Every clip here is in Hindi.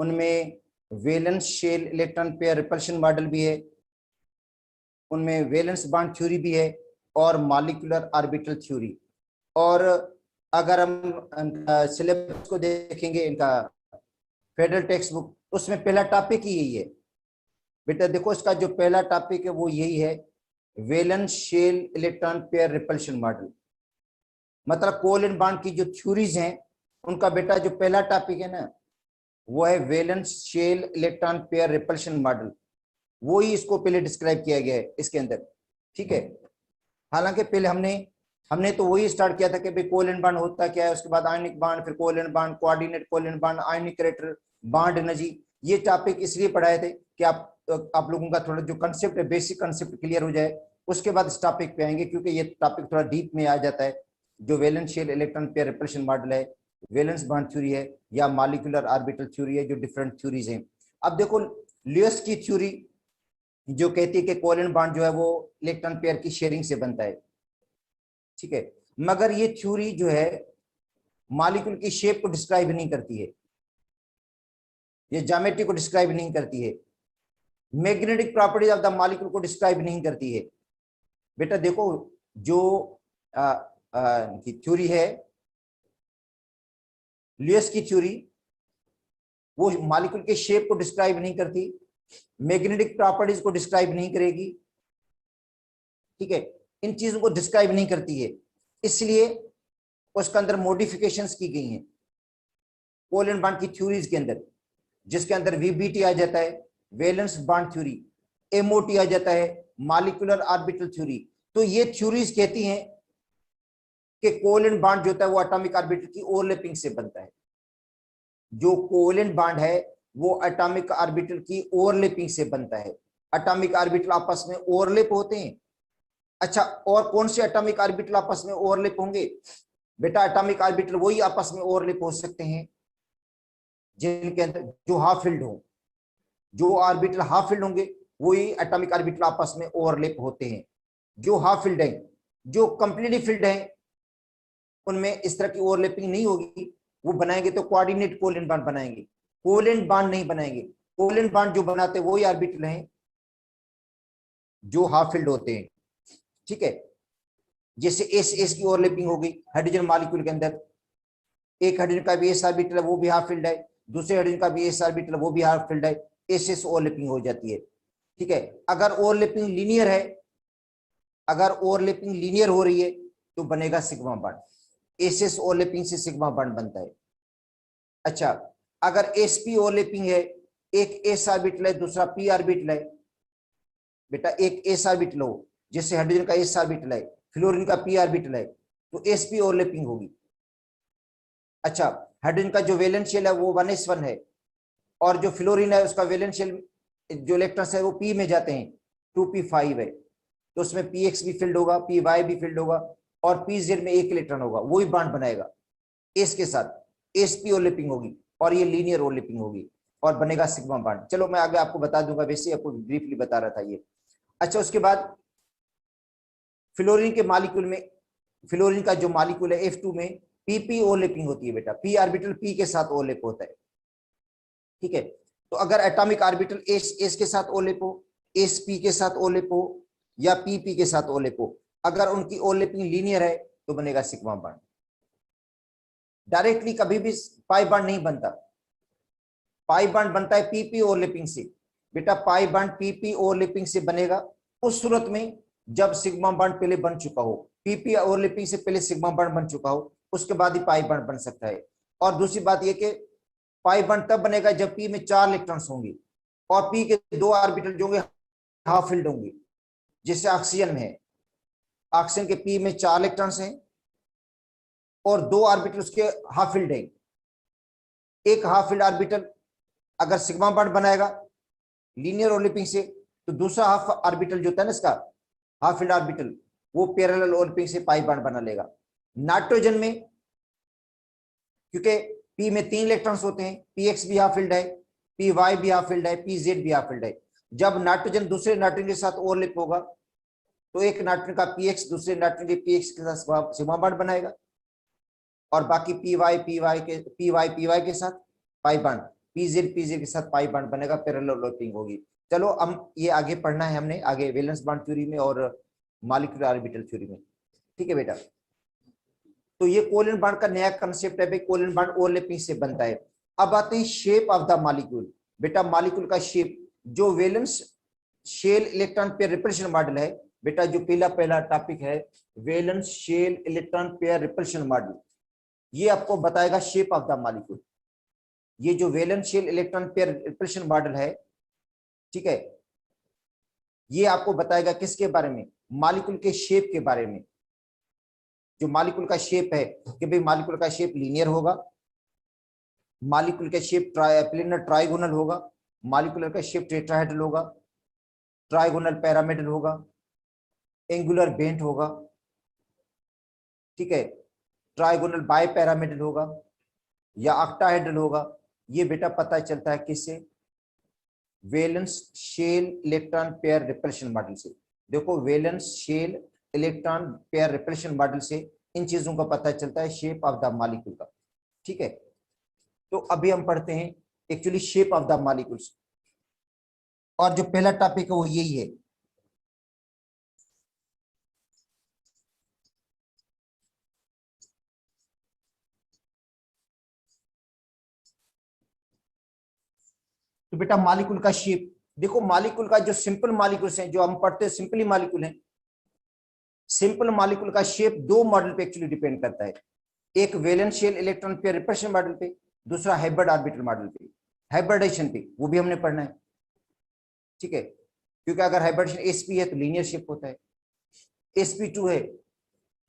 उनमें valence shell electron pair repulsion model भी है, उनमें वैलेंस बॉन्ड थ्योरी भी है और मॉलिक्यूलर ऑर्बिटल थ्योरी। और अगर हम सिलेबस को देखेंगे, इनका फेडरल टेक्स्ट बुक, उसमें पहला टॉपिक ही यही है बेटा। देखो इसका जो पहला टॉपिक है वो यही है, valence shell electron pair repulsion model. मतलब कोवैलेंट बॉन्ड की जो थ्योरीज हैं उनका बेटा जो पहला टॉपिक है ना वो है valence shell electron pair repulsion model. वो ही इसको पहले डिस्क्राइब किया गया है इसके अंदर, ठीक है। हालांकि पहले हमने तो वही स्टार्ट किया था कि भाई कोवैलेंट बॉन्ड होता क्या है, उसके बाद आयनिक बॉन्ड, फिर covalent bond, coordinate covalent bond, आयनिक कैरेक्टर, बॉन्ड एनर्जी। ये टॉपिक इसलिए पढ़ाए थे कि आप लोगों का थोड़ा जो कंसेप्ट है, बेसिक कंसेप्ट क्लियर हो जाए। उसके बाद इस टॉपिक पे आएंगे क्योंकि ये टॉपिक थोड़ा डीप में आ जाता है, जो valence shell electron pair repulsion model है, वैलेंस बॉन्ड थ्योरी है या मॉलिक्यूलर ऑर्बिटल थ्योरी है, जो डिफरेंट थ्योरीज हैं। अब देखो ल्यूइस की थ्योरी जो कहती है कि कोवैलेंट बॉन्ड जो है वो इलेक्ट्रॉन पेयर की शेयरिंग से बनता है, ठीक है। मगर ये थ्योरी जो है मॉलिक्यूल की शेप को डिस्क्राइब नहीं करती है, ये ज्योमेट्री को डिस्क्राइब नहीं करती है, magnetic properties of the molecule को डिस्क्राइब नहीं करती है। बेटा देखो जो थ्योरी है ल्यूइस की थ्योरी, वो मॉलिक्यूल के शेप को डिस्क्राइब नहीं करती, मैग्नेटिक प्रॉपर्टीज को डिस्क्राइब नहीं करेगी, ठीक है, इन चीजों को डिस्क्राइब नहीं करती है। इसलिए उसके अंदर मॉडिफिकेशंस की गई हैं कोवैलेंट बॉन्ड की थ्योरीज के अंदर, जिसके अंदर वीबीटी आ जाता है, वैलेंस बॉन्ड थ्योरी, एमओटी आ जाता है, मॉलिक्यूलर ऑर्बिटल थ्योरी। तो ये थ्योरीज कहती हैं कि कोवैलेंट बॉन्ड जो होता है वो एटॉमिक ऑर्बिटल की ओवरलैपिंग से बनता है। जो कोवैलेंट बॉन्ड है वो एटॉमिक ऑर्बिटल की ओवरलैपिंग से बनता है। एटॉमिक ऑर्बिटल आपस में ओवरलैप होते हैं। अच्छा, और कौन से एटॉमिक ऑर्बिटल आपस में ओवरलैप होंगे? बेटा एटॉमिक ऑर्बिटल वही आपस में ओवरलैप हो सकते हैं जिनके अंदर जो हाफ फिल्ड हो, जो ऑर्बिटल हाफ फिल्ड होंगे वही एटॉमिक ऑर्बिटल आपस में ओवरलैप होते हैं। जो हाफ फिल्ड है, जो कंप्लीटली फिल्ड है, उनमें इस तरह की ओवरलैपिंग नहीं होगी। वो बनाएंगे तो कोऑर्डिनेट कोवैलेंट बॉन्ड बनाएंगे, कोवैलेंट बॉन्ड नहीं बनाएंगे। कोवैलेंट बॉन्ड जो बनाते हैं वही ऑर्बिटल हैं जो हाफ फिल्ड होते हैं, ठीक है। जैसे एस एस की ओवरलैपिंग हो गई हाइड्रोजन मॉलिक्यूल के अंदर, एक हाइड्रोजन का भी एस ऑर्बिटल है वो भी हाफ फिल्ड है, दूसरे हाइड्रोजन का भी एस ऑर्बिटल है वो भी हाफ फिल्ड है, एस एस ओवरलैपिंग हो जाती है, ठीक है। अगर ओवरलैपिंग लीनियर है, अगर ओवरलैपिंग लीनियर हो रही है तो बनेगा sigma bond, S S overlapping से सिग्मा बॉन्ड बनता है। अच्छा, अगर एसपी ओवरलैपिंग है, एक एस ऑर्बिटल है दूसरा पी ऑर्बिटल है, बेटा एक एस ऑर्बिटल हो, जैसे हाइड्रोजन का एस ऑर्बिटल है, फ्लोरीन का पी ऑर्बिटल है, तो एसपी ओवरलैपिंग होगी। अच्छा, हाइड्रोजन का जो वैलेंस शेल है वो 1s1 है, और जो फ्लोरीन है उसका वैलेंस शेल जो इलेक्ट्रॉन्स है वो पी में जाते हैं, 2p5 है, तो उसमें px भी फिल्ड होगा, py भी फिल्ड होगा, और pz में एक इलेक्ट्रॉन होगा, वही बॉन्ड बनाएगा एस के साथ, sp ओवरलैपिंग होगी और ये लीनियर ओवरलैपिंग होगी और बनेगा सिग्मा बॉन्ड। चलो मैं आगे आपको बता दूंगा, वैसे आपको ब्रीफली बता रहा था ये। अच्छा, उसके बाद फ्लोरीन के मॉलिक्यूल में, फ्लोरीन का जो मॉलिक्यूल है F2 में pp ओवरलैपिंग होती है बेटा, p ऑर्बिटल p के साथ ओवरलैप होता है, ठीक है। तो अगर एटॉमिक ऑर्बिटल एस के साथ ओवरलैप हो, एस पी के साथ ओवरलैप हो या पी के साथ ओवरलैप हो, अगर उनकी ओवरलैपिंग लीनियर है तो बनेगा सिग्मा बॉन्ड। डायरेक्टली कभी भी पाई बॉन्ड नहीं बनता, पाई बॉन्ड बनता है पीपी ओवरलैपिंग से। बेटा पाई बॉन्ड पीपी ओवरलैपिंग से बनेगा उस सूरत में जब सिग्मा बॉन्ड पहले बन चुका हो, पीपी ओवरलैपिंग से पहले सिग्मा बॉन्ड बन चुका हो, उसके बाद ही पाई बॉन्ड बन सकता है। और दूसरी बात यह कि पाई बॉन्ड तब बनेगा जब पी में 4 इलेक्ट्रॉन्स होंगे और पी के 2 ऑर्बिटल जो होंगे हाफ फिल्ड होंगे, जैसे ऑक्सीजन में है, ऑक्सीजन के पी में 4 इलेक्ट्रॉन्स हैं और 2 ऑर्बिटल उसके हाफ फिल्ड है। एक हाफ फिल्ड ऑर्बिटल अगर सिग्मा बॉन्ड बनाएगा लीनियर ओवरलैपिंग से, तो दूसरा हाफ ऑर्बिटल जो होता है ना इसका हाफ फिल्ड ऑर्बिटल, वो पैरेलल ओवरलैपिंग से पाई बॉन्ड बना लेगा। नाइट्रोजन में क्योंकि पी में 3 इलेक्ट्रॉन्स होते हैं, px भी हाफ फिल्ड है, py भी हाफ फिल्ड है, pz भी हाफ फिल्ड है। जब नाइट्रोजन दूसरे नाइट्रोजन के साथ ओवरलैप होगा तो एक नाइट्रोजन का px दूसरे नाइट्रोजन के px के साथ सिग्मा बॉन्ड बनाएगा और बाकी py के साथ पाई बॉन्ड। पीजेड पीजेड के साथ पाई बॉन्ड बनेगा, पैरेलल ओवरलैपिंग होगी। चलो हम ये आगे पढ़ना है हमने आगे वैलेंस बॉन्ड थ्योरी में और मॉलिक्यूलर ऑर्बिटल थ्योरी में। ठीक है बेटा, तो ये कोवैलेंट बॉन्ड का नया कंसेप्ट है भाई, कोवैलेंट बॉन्ड ओवरलैपिंग से बनता है। अब आते हैं शेप ऑफ द मॉलिक्यूल। बेटा मॉलिक्यूल का शेप, जो valence shell electron pair repulsion model है बेटा, जो पहला टॉपिक है valence shell electron pair repulsion model, ये आपको बताएगा शेप ऑफ द मॉलिक्यूल। ये जो valence shell electron pair repulsion model है, ठीक है, ये आपको बताएगा किसके बारे में, मॉलिक्यूल के शेप के बारे में। जो मॉलिक्यूल का शेप है कि भाई मॉलिक्यूल का शेप लीनियर होगा, मॉलिक्यूल का शेप प्लेनर ट्राइगोनल होगा, मॉलिक्यूलर का शेप टेट्राहेड्रल होगा, ट्राइगोनल पैरामेट्रल होगा, एंगुलर बेंट होगा, ठीक है, ट्राइगोनल बाय पैरामेट्रल होगा या ऑक्टाहेड्रल होगा। ये बेटा पता चलता है किससे, valence shell electron pair repulsion model से। देखो valence shell electron pair repulsion model से इन चीजों का पता चलता है शेप ऑफ द मॉलिक्यूल का। ठीक है, तो अभी हम पढ़ते हैं actually shape of the molecules, और जो पहला टॉपिक है वो यही है। तो बेटा मॉलिक्यूल का शेप देखो, मॉलिक्यूल का जो सिंपल मॉलिक्यूल्स हैं जो हम पढ़ते हैं सिंपली मॉलिक्यूल हैं, सिंपल मॉलिक्यूल का शेप दो मॉडल पे एक्चुअली डिपेंड करता है। एक valence shell electron pair repulsion model पे, दूसरा हाइब्रिड ऑर्बिटल मॉडल पे, हाइब्रिडेशन पे, वो भी हमने पढ़ना है। ठीक है, क्योंकि अगर हाइब्रिडेशन एसपी है तो लीनियर शेप होता है, sp2 है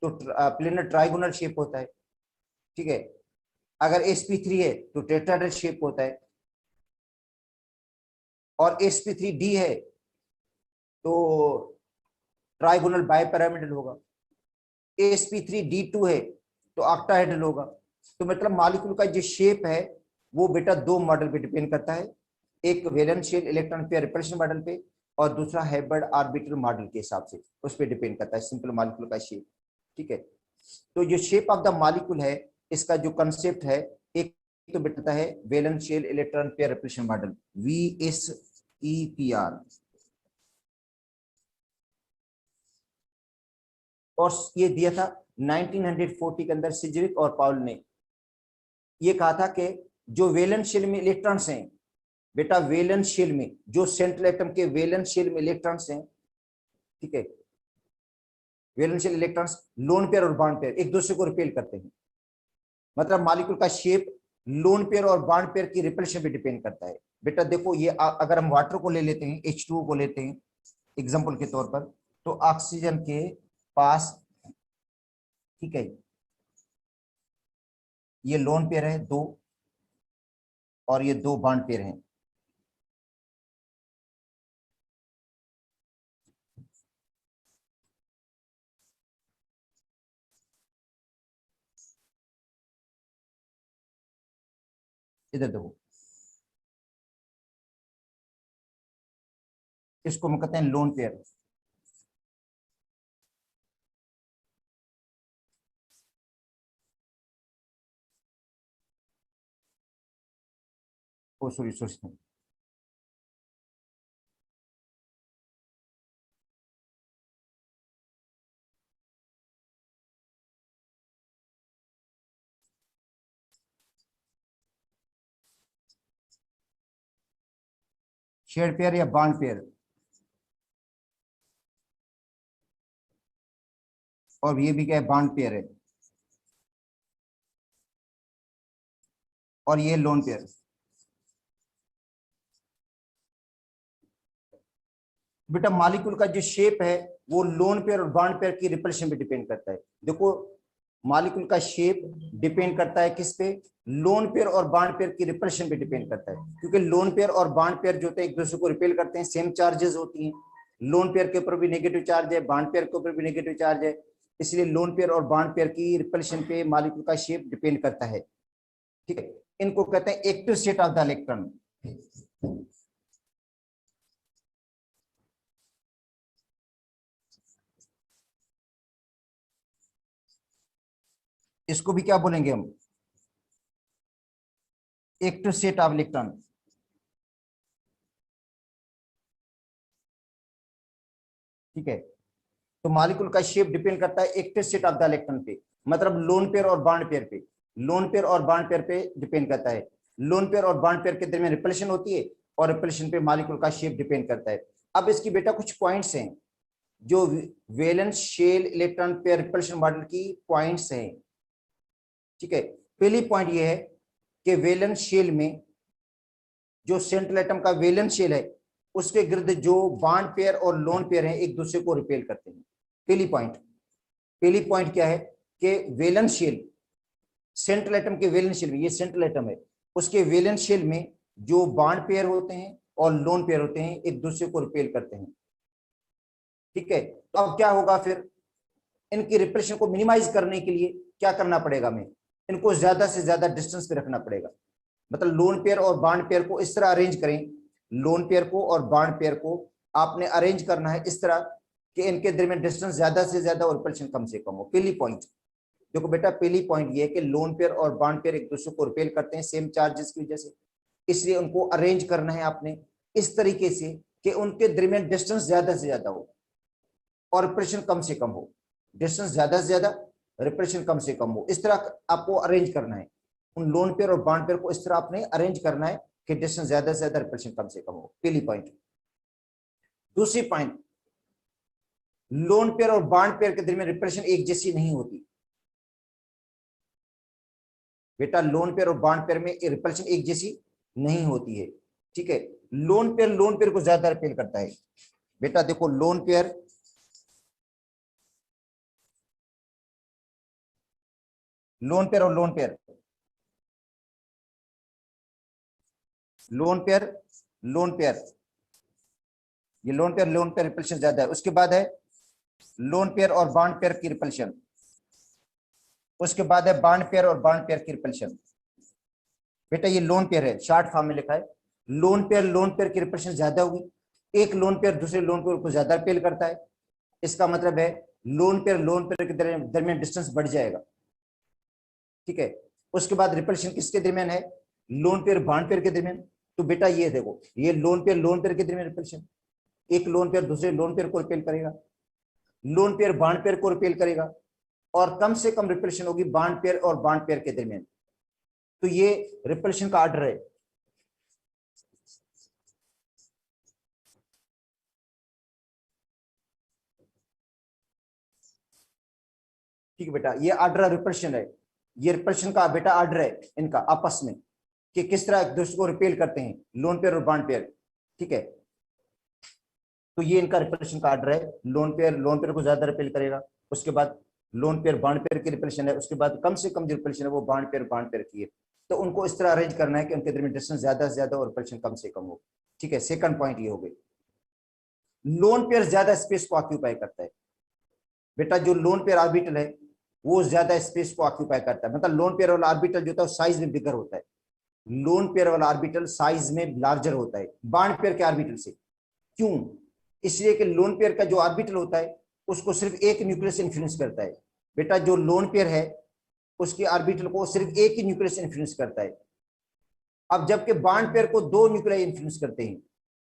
तो प्लेनर ट्राइगोनल शेप होता है। ठीक है, अगर sp3 है तो टेट्राहेड्रल शेप होता है, और sp3d है तो ट्राइगोनल बाइपैरामिडल होगा, sp3d2 है तो ऑक्टाहेड्रल होगा। तो मतलब मॉलिक्यूल का जो शेप है वो बेटा दो मॉडल पे डिपेंड करता है, एक valence shell electron pair repulsion model पे और दूसरा हाइब्रिड ऑर्बिटल मॉडल के हिसाब से उस पर डिपेंड करता है सिंपल मॉलिक्यूल का शेप। ठीक है, तो जो शेप ऑफ द मॉलिक्यूल है इसका जो कंसेप्ट है, एक तो बताता है valence shell electron pair repulsion model VSEPR, और ये दिया था 1940 के अंदर सिजविक और पाउल ने। ये कहा था कि जो वैलेंस शेल में इलेक्ट्रॉन्स हैं बेटा, वैलेंस शेल में जो सेंट्रल एटम के वैलेंस शेल में इलेक्ट्रॉन्स हैं, ठीक है, valence shell electrons lone pair और बॉन्ड पेयर एक दूसरे को रिपेल करते हैं। मतलब मॉलिक्यूल का शेप लोन पेयर और बॉन्ड पेयर की रिपल्शन पे डिपेंड करता है। बेटा देखो ये अगर हम वाटर को ले लेते हैं, H2O को लेते हैं एग्जांपल के तौर पर, तो ऑक्सीजन के पास, ठीक है, ये लोन पेयर है दो और ये दो बॉन्ड पेयर हैं। इधर देखो, इसको हम कहते हैं लोन पेयर। ओ सॉरी सॉरी, शेड पेयर या बॉन्ड पेयर, और ये भी क्या है, बॉन्ड पेयर है, और ये लोन पेयर। बेटा मॉलिक्यूल का जो शेप है वो लोन पेयर और बॉन्ड पेयर की रिपल्शन पे डिपेंड करता है। देखो मॉलिक्यूल का शेप डिपेंड करता है किस पे, लोन पेयर और बॉन्ड पेयर की रिपल्शन पे डिपेंड करता है, क्योंकि लोन पेयर और बॉन्ड पेयर जो होते हैं एक दूसरे को रिपेल करते हैं, सेम चार्जेस होती हैं। लोन पेयर के ऊपर भी नेगेटिव चार्ज है, बॉन्ड पेयर के ऊपर भी नेगेटिव चार्ज है, इसलिए लोन पेयर और बॉन्ड पेयर की रिपल्शन पे मॉलिक्यूल का शेप डिपेंड करता है। ठीक है, इनको कहते हैं active state of the electron. इसको भी क्या बोलेंगे हम, एक्टिव स्टेट ऑफ इलेक्ट्रॉन। ठीक है, तो मॉलिक्यूल का शेप डिपेंड करता है active state of the electron पे, मतलब लोन पेयर और बॉन्ड पेयर पे। लोन पेयर और बॉन्ड पेयर पे डिपेंड करता है। लोन पेयर और बॉन्ड पेयर के दरमियान रिपल्शन होती है और रिपल्शन पे मॉलिक्यूल का शेप डिपेंड करता है। अब इसकी बेटा कुछ पॉइंट्स हैं जो valence shell electron pair repulsion model की पॉइंट्स हैं। ठीक है, पहली पॉइंट ये है कि वैलेंस शेल में जो सेंट्रल एटम का वैलेंस शेल है उसके गिर्द जो बॉन्ड पेयर और लोन पेयर हैं एक दूसरे को रिपेल करते हैं। पहली पॉइंट क्या है कि वैलेंस शेल, सेंट्रल एटम के वैलेंस शेल में, ये सेंट्रल एटम है, उसके वैलेंस शेल में जो बॉन्ड पेयर होते हैं और लोन पेयर होते हैं एक दूसरे को रिपेल करते हैं। ठीक है, तो अब क्या होगा फिर, इनकी रिपल्शन को मिनिमाइज करने के लिए क्या करना पड़ेगा, हमें इनको ज्यादा से ज्यादा डिस्टेंस पे रखना पड़ेगा। मतलब लोन पेयर और बॉन्ड पेयर को इस तरह अरेंज करें, लोन पेयर को और बॉन्ड पेयर को आपने अरेंज करना है इस तरह कि इनके दरमियान डिस्टेंस ज्यादा से ज्यादा और रिपल्शन कम से कम हो। पहली पॉइंट देखो बेटा, पहली पॉइंट ये है कि लोन पेयर और बॉन्ड पेयर एक दूसरे को रिपेल करते हैं सेम चार्जेस की वजह से, इसलिए उनको अरेंज करना है आपने इस तरीके से कि उनके दरमियान डिस्टेंस ज्यादा से ज्यादा हो और रिपल्शन कम से कम हो। डिस्टेंस ज्यादा से ज्यादा, रिपल्शन कम से कम हो, इस तरह आपको अरेंज करना है। उन लोन पेयर और बॉन्ड पेयर को इस तरह आपने अरेंज करना है कि डिस्टेंस ज्यादा से ज्यादा, रिपल्शन कम से कम हो। पहली पॉइंट। दूसरी पॉइंट, लोन पेयर और बॉन्ड पेयर के दरमियान रिपल्शन एक जैसी नहीं होती बेटा। लोन पेयर और बॉन्ड पेयर में रिपल्शन एक जैसी नहीं होती है। ठीक है, लोन पेयर को ज्यादा रिपेल करता है बेटा। देखो लोन पेयर और लोन पेयर, लोन पेयर, ये लोन पेयर रिपल्शन ज्यादा है। उसके बाद है लोन पेयर और बॉन्ड पेयर की रिपल्शन, उसके बाद है बॉन्ड पेयर और बॉन्ड पेयर की रिपल्शन। बेटा ये लोन पेयर है, शॉर्ट फॉर्म में लिखा है। लोन पेयर की रिपल्शन ज्यादा होगी, एक लोन पेयर दूसरे लोन पेयर को ज्यादा रिपेल करता है। इसका मतलब है लोन पेयर के दरमियान डिस्टेंस बढ़ जाएगा। ठीक है, उसके बाद रिपल्शन किसके दरमियान है, लोन पेयर बॉन्ड पेयर के दरमियान। तो बेटा ये देखो, ये लोन पेयर के दरमियान रिपल्शन, एक लोन पेयर दूसरे लोन पेयर को रिपेल करेगा, लोन पेयर बॉन्ड पेयर को रिपेल करेगा, और कम से कम रिपल्शन होगी बॉन्ड पेयर और बॉन्ड पेयर के दरमियान। तो ये रिपल्शन का ऑर्डर है। ठीक है बेटा, ये ऑर्डर रिपल्शन है, ये रिपल्शन का बेटा ऑर्डर है इनका आपस में कि किस तरह एक दूसरे को रिपेल करते हैं लोन पेयर और बॉन्ड पेयर। ठीक है, तो ये इनका रिपल्शन का ऑर्डर है। लोन पेयर को ज्यादा रिपेल करेगा, उसके बाद लोन पेयर बॉन्ड पेयर की रिपल्शन है, उसके बाद कम से कम जो रिपल्शन है वो बॉन्ड पेयर की है। तो उनको इस तरह अरेंज करना है कि उनके दरमियान डिस्टेंस ज्यादा से ज्यादा और रिपल्शन कम से कम हो। ठीक है, सेकंड पॉइंट ये हो गई। लोन पेयर ज्यादा स्पेस को ऑक्यूपाई करता है बेटा। जो लोन पेयर ऑर्बिटल है वो ज्यादा स्पेस को ऑक्यूपाई करता है, मतलब लोन पेयर वाला ऑर्बिटल जो होता है साइज में बिगर होता है। लोन पेयर वाला ऑर्बिटल साइज में लार्जर होता है बॉन्ड पेयर के ऑर्बिटल से। क्यों? इसलिए कि लोन पेयर का जो ऑर्बिटल होता है उसको सिर्फ एक न्यूक्लियस इन्फ्लुएंस करता है बेटा। जो लोन पेयर है उसके ऑर्बिटल को सिर्फ एक ही न्यूक्लियस इन्फ्लुएंस करता है। अब जबकि बॉन्ड पेयर को दो न्यूक्लियाई इन्फ्लुएंस करते हैं,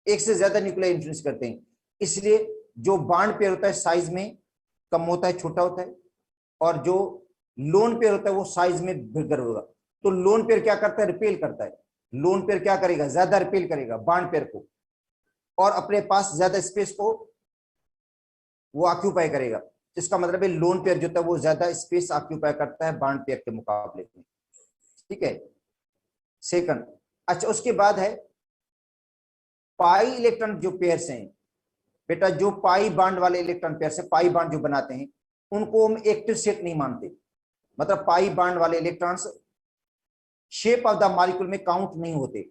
एक से ज्यादा न्यूक्लियाई इन्फ्लुएंस करते हैं। इसलिए जो बॉन्ड पेयर होता है साइज में कम होता है, छोटा होता है, और जो लोन पेयर होता है वो साइज में बिगर होगा। तो लोन पेयर क्या करता है, रिपेल करता है। लोन पेयर क्या करेगा, ज्यादा रिपेल करेगा बॉन्ड पेयर को और अपने पास ज्यादा स्पेस को वो ऑक्यूपाई करेगा। इसका मतलब है लोन पेयर जो होता है वो ज्यादा स्पेस ऑक्यूपाई करता है बॉन्ड पेयर के मुकाबले में। ठीक है, सेकंड। अच्छा, उसके बाद है पाई इलेक्ट्रॉन जो पेयर्स हैं बेटा, जो पाई बॉन्ड वाले इलेक्ट्रॉन पेयर्स हैं, पाई बॉन्ड जो बनाते हैं उनको हम एक्टिव सेट नहीं मानते। मतलब पाई बॉन्ड वाले electrons shape of the molecule में काउंट नहीं होते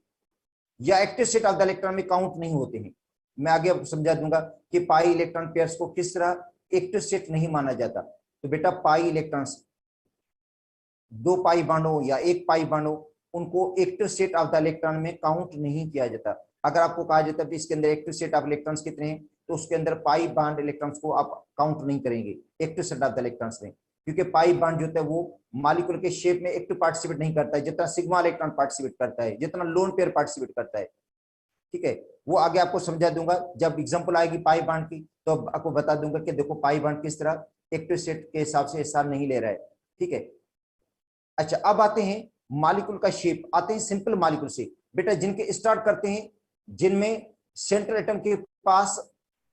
या active set of the electron में काउंट नहीं होते हैं। मैं आगे समझा दूंगा कि पाई इलेक्ट्रॉन पेयर्स को किस तरह एक्टिव सेट नहीं माना जाता। तो बेटा पाई इलेक्ट्रॉन्स, दो पाई बॉन्ड हो या एक पाई बॉन्ड हो, उनको active set of the electron में काउंट नहीं किया जाता। अगर आपको कहा जाता है इसके अंदर एक्टिव सेट ऑफ इलेक्ट्रॉन्स कितने हैं, तो उसके अंदर पाई बॉन्ड इलेक्ट्रॉन्स को आप काउंट नहीं करेंगे active set of the electrons में। क्योंकि पाई बॉन्ड जो होता है वो मॉलिक्यूल के शेप में एक्टिव पार्टिसिपेट नहीं करता है जितना सिग्मा इलेक्ट्रॉन पार्टिसिपेट करता है, जितना लोन पेयर पार्टिसिपेट करता है। ठीक है, वो आगे आपको समझा दूंगा जब एग्जांपल आएगी पाई बॉन्ड की, तो आपको बता दूंगा कि देखो पाई बॉन्ड किस तरह एक्टिव स्टेट के हिसाब से एसआर नहीं ले रहा है। ठीक है, अच्छा अब आते हैं मॉलिक्यूल का शेप, आते हैं सिंपल मॉलिक्यूल से बेटा, जिनके स्टार्ट करते हैं जिनमें सेंट्रल एटम के पास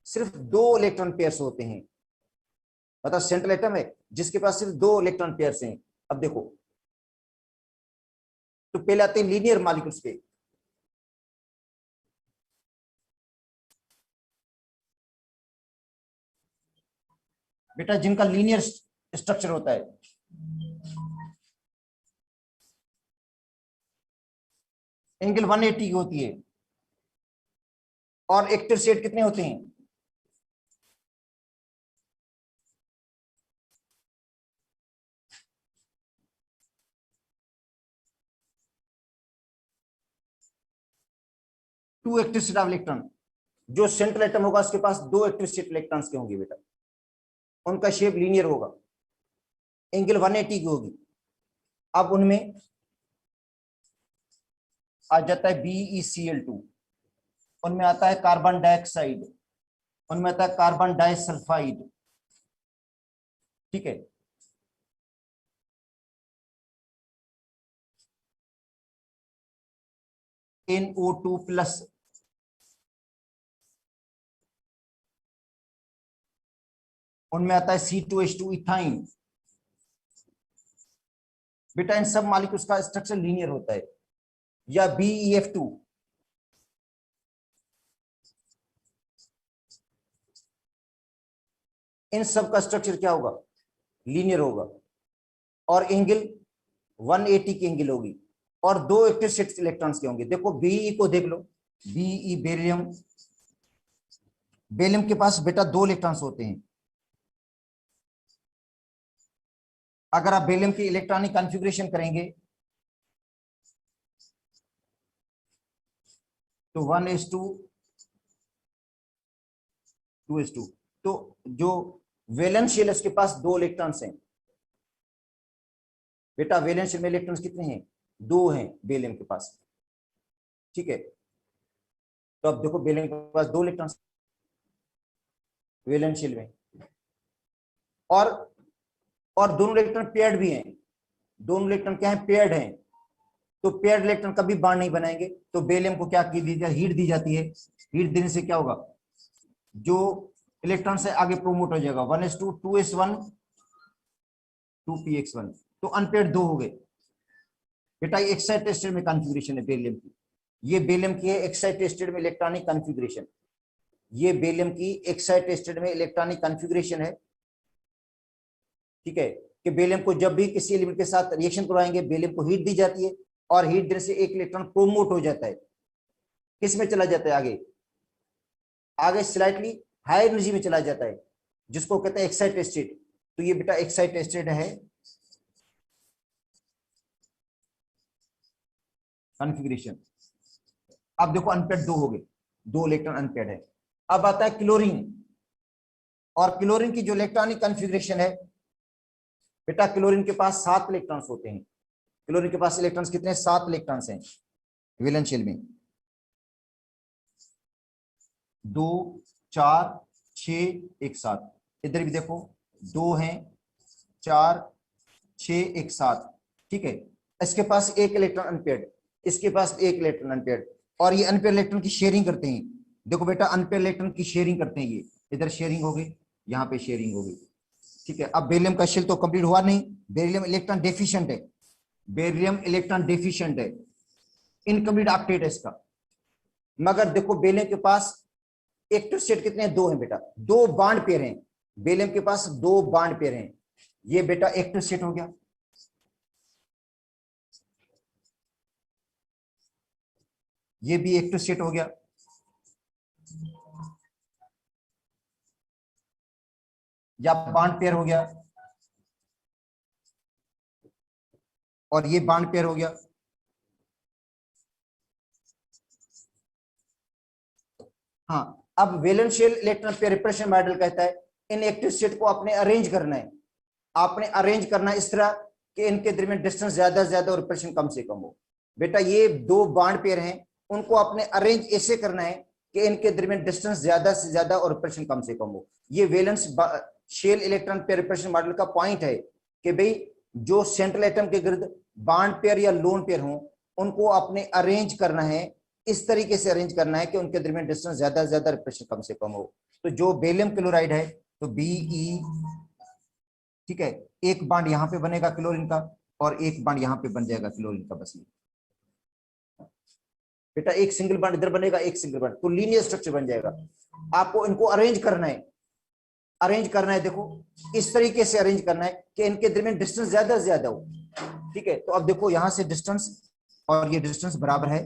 सिर्फ 2 इलेक्ट्रॉन पेयर्स होते हैं। मतलब सेंट्रल एटम है जिसके पास सिर्फ 2 इलेक्ट्रॉन पेयर्स हैं। अब देखो, तो पहले आते हैं लीनियर मॉलिक्यूल्स पे। बेटा जिनका लीनियर स्ट्रक्चर होता है, एंगल 180 की होती है, और एक्टिव स्टेट कितने होते हैं? Two active state of electron. जो सेंट्रल एटम होगा उसके पास 2 एक्टिव स्टेट इलेक्ट्रॉन्स के होंगे बेटा, उनका शेप लीनियर होगा, एंगल 180 की होगी। अब उनमें आ जाता है BeCl2, उनमें आता है कार्बन डाइऑक्साइड, उनमें आता है कार्बन डाइसल्फाइड। ठीक है, NO2 प्लस, उनमें आता है C2H2 इथाइन। बेटा इन सब मॉलिक्यूल्स का स्ट्रक्चर लीनियर होता है। या BeF2, इन सब का स्ट्रक्चर क्या होगा? लीनियर होगा, और एंगल 180 की एंगल होगी, और 2 एक्टिव स्टेट इलेक्ट्रॉन्स के होंगे। देखो Be को देख लो, Be बेरिलियम, बेरिलियम के पास बेटा 2 इलेक्ट्रॉन्स होते हैं। अगर आप बेरिलियम की इलेक्ट्रॉनिक कॉन्फ़िगरेशन करेंगे तो 1s2 2s2, तो जो वैलेंस शेल उसके पास 2 इलेक्ट्रॉन्स हैं। बेटा वैलेंस शेल में इलेक्ट्रॉन्स कितने हैं? 2 हैं बेरिलियम के पास। ठीक है, तो अब देखो बेरिलियम के पास 2 इलेक्ट्रॉन्स वैलेंस शेल में, और दोनों इलेक्ट्रॉन पेयर्ड भी हैं। दोनों इलेक्ट्रॉन क्या है? पेयर्ड हैं। तो पेयर्ड इलेक्ट्रॉन कभी बॉन्ड नहीं बनाएंगे, तो बेरिलियम को क्या की दी जाती है? हीट दी जाती है। हीट देने से क्या होगा? जो इलेक्ट्रॉन से आगे प्रोमोट हो जाएगा, 1s2 2s1 2px1, तो अनपेयर्ड 2 हो गए। बेटा एक्साइटेड स्टेट में कॉन्फ़िगरेशन है बेरिलियम की, ये बेरिलियम की है एक्साइटेड स्टेट में इलेक्ट्रॉनिक कॉन्फ़िगरेशन, ये बेरिलियम की एक्साइटेड स्टेट में इलेक्ट्रॉनिक कॉन्फ़िगरेशन है। ठीक है, कि बेरिलियम को जब भी किसी एलिमेंट के साथ रिएक्शन करवाएंगे, बेरिलियम को हीट दी जाती है, और हीट देने से एक इलेक्ट्रॉन प्रोमोट हो जाता है, किस में चला जाता है? आगे आगे स्लाइटली हाई एनर्जी में चला जाता है, जिसको कहते हैं एक्साइटेड स्टेट। तो ये बेटा एक्साइटेड स्टेट है कॉन्फ़िगरेशन। अब देखो अनपेयर्ड 2 हो गए, 2 इलेक्ट्रॉन अनपेयर्ड है। अब आता है क्लोरीन, और क्लोरीन की जो इलेक्ट्रॉनिक कॉन्फ़िगरेशन है बेटा, क्लोरीन के पास 7 इलेक्ट्रॉन्स होते हैं। क्लोरीन के पास इलेक्ट्रॉन्स कितने? 7 इलेक्ट्रॉन्स हैं वैलेंस शेल में, 2 4 6 1 7। इधर भी देखो 2 हैं, 4 6 1 7। ठीक है, इसके पास 1 इलेक्ट्रॉन अनपेयर्ड, इसके पास 1 इलेक्ट्रॉन अनपेयर्ड, और ये अनपेयर्ड इलेक्ट्रॉन की शेयरिंग करते हैं। देखो बेटा अनपेयर्ड इलेक्ट्रॉन की शेयरिंग करते हैं, ये इधर शेयरिंग हो गई, यहाँ पे शेयरिंग हो गई। ठीक है, अब बेरिलियम का शेल तो कंप्लीट हुआ नहीं, बेरिलियम इलेक्ट्रॉन डेफिशिएंट है, बेरिलियम इलेक्ट्रॉन डेफिशिएंट है, इनकम्प्लीट ऑक्टेट है इसका। मगर देखो बेरिलियम के पास एक्टिव स्टेट कितने हैं? 2 हैं बेटा, 2 बॉन्ड पेयर हैं बेरिलियम के पास, 2 बॉन्ड पेयर हैं। ये बेटा एक्टिव स्टेट हो गया, ये भी एक्टिव स्टेट हो गया। या बॉन्ड पेयर हो गया, और ये बॉन्ड पेयर हो गया। हाँ, अब valence shell electron pair repression model कहता है इन एक्टिव स्टेट को अपने अरेंज करना है, आपने अरेंज करना इस तरह कि इनके दरमियान डिस्टेंस ज्यादा से ज्यादा और रिपल्शन कम से कम हो। बेटा ये दो बॉन्ड पेयर हैं, उनको आपने अरेंज ऐसे करना है कि इनके दरमियान डिस्टेंस ज्यादा से ज्यादा और रिपल्शन कम से कम हो। ये valence shell electron pair repulsion model का पॉइंट है कि भाई जो सेंट्रल एटम के गिर्द बॉन्ड पेयर या लोन पेयर हो, उनको आपने अरेंज करना है, इस तरीके से अरेंज करना है कि उनके दरमियान डिस्टेंस ज्यादा से ज्यादा रिपल्शन कम से कम हो। तो जो बेरियम क्लोराइड है तो Be, ठीक है, एक बॉन्ड यहां पे बनेगा क्लोरीन का और एक बॉन्ड यहां पे बन जाएगा क्लोरीन का, बस बेटा एक सिंगल बॉन्ड इधर बनेगा, एक सिंगल बॉन्ड, तो लीनियर स्ट्रक्चर बन जाएगा। आपको इनको अरेंज करना है, अरेंज करना है, देखो इस तरीके से अरेंज करना है कि इनके दरमियान डिस्टेंस ज्यादा से ज्यादा हो। ठीक है, तो अब देखो यहां से डिस्टेंस और ये डिस्टेंस बराबर है,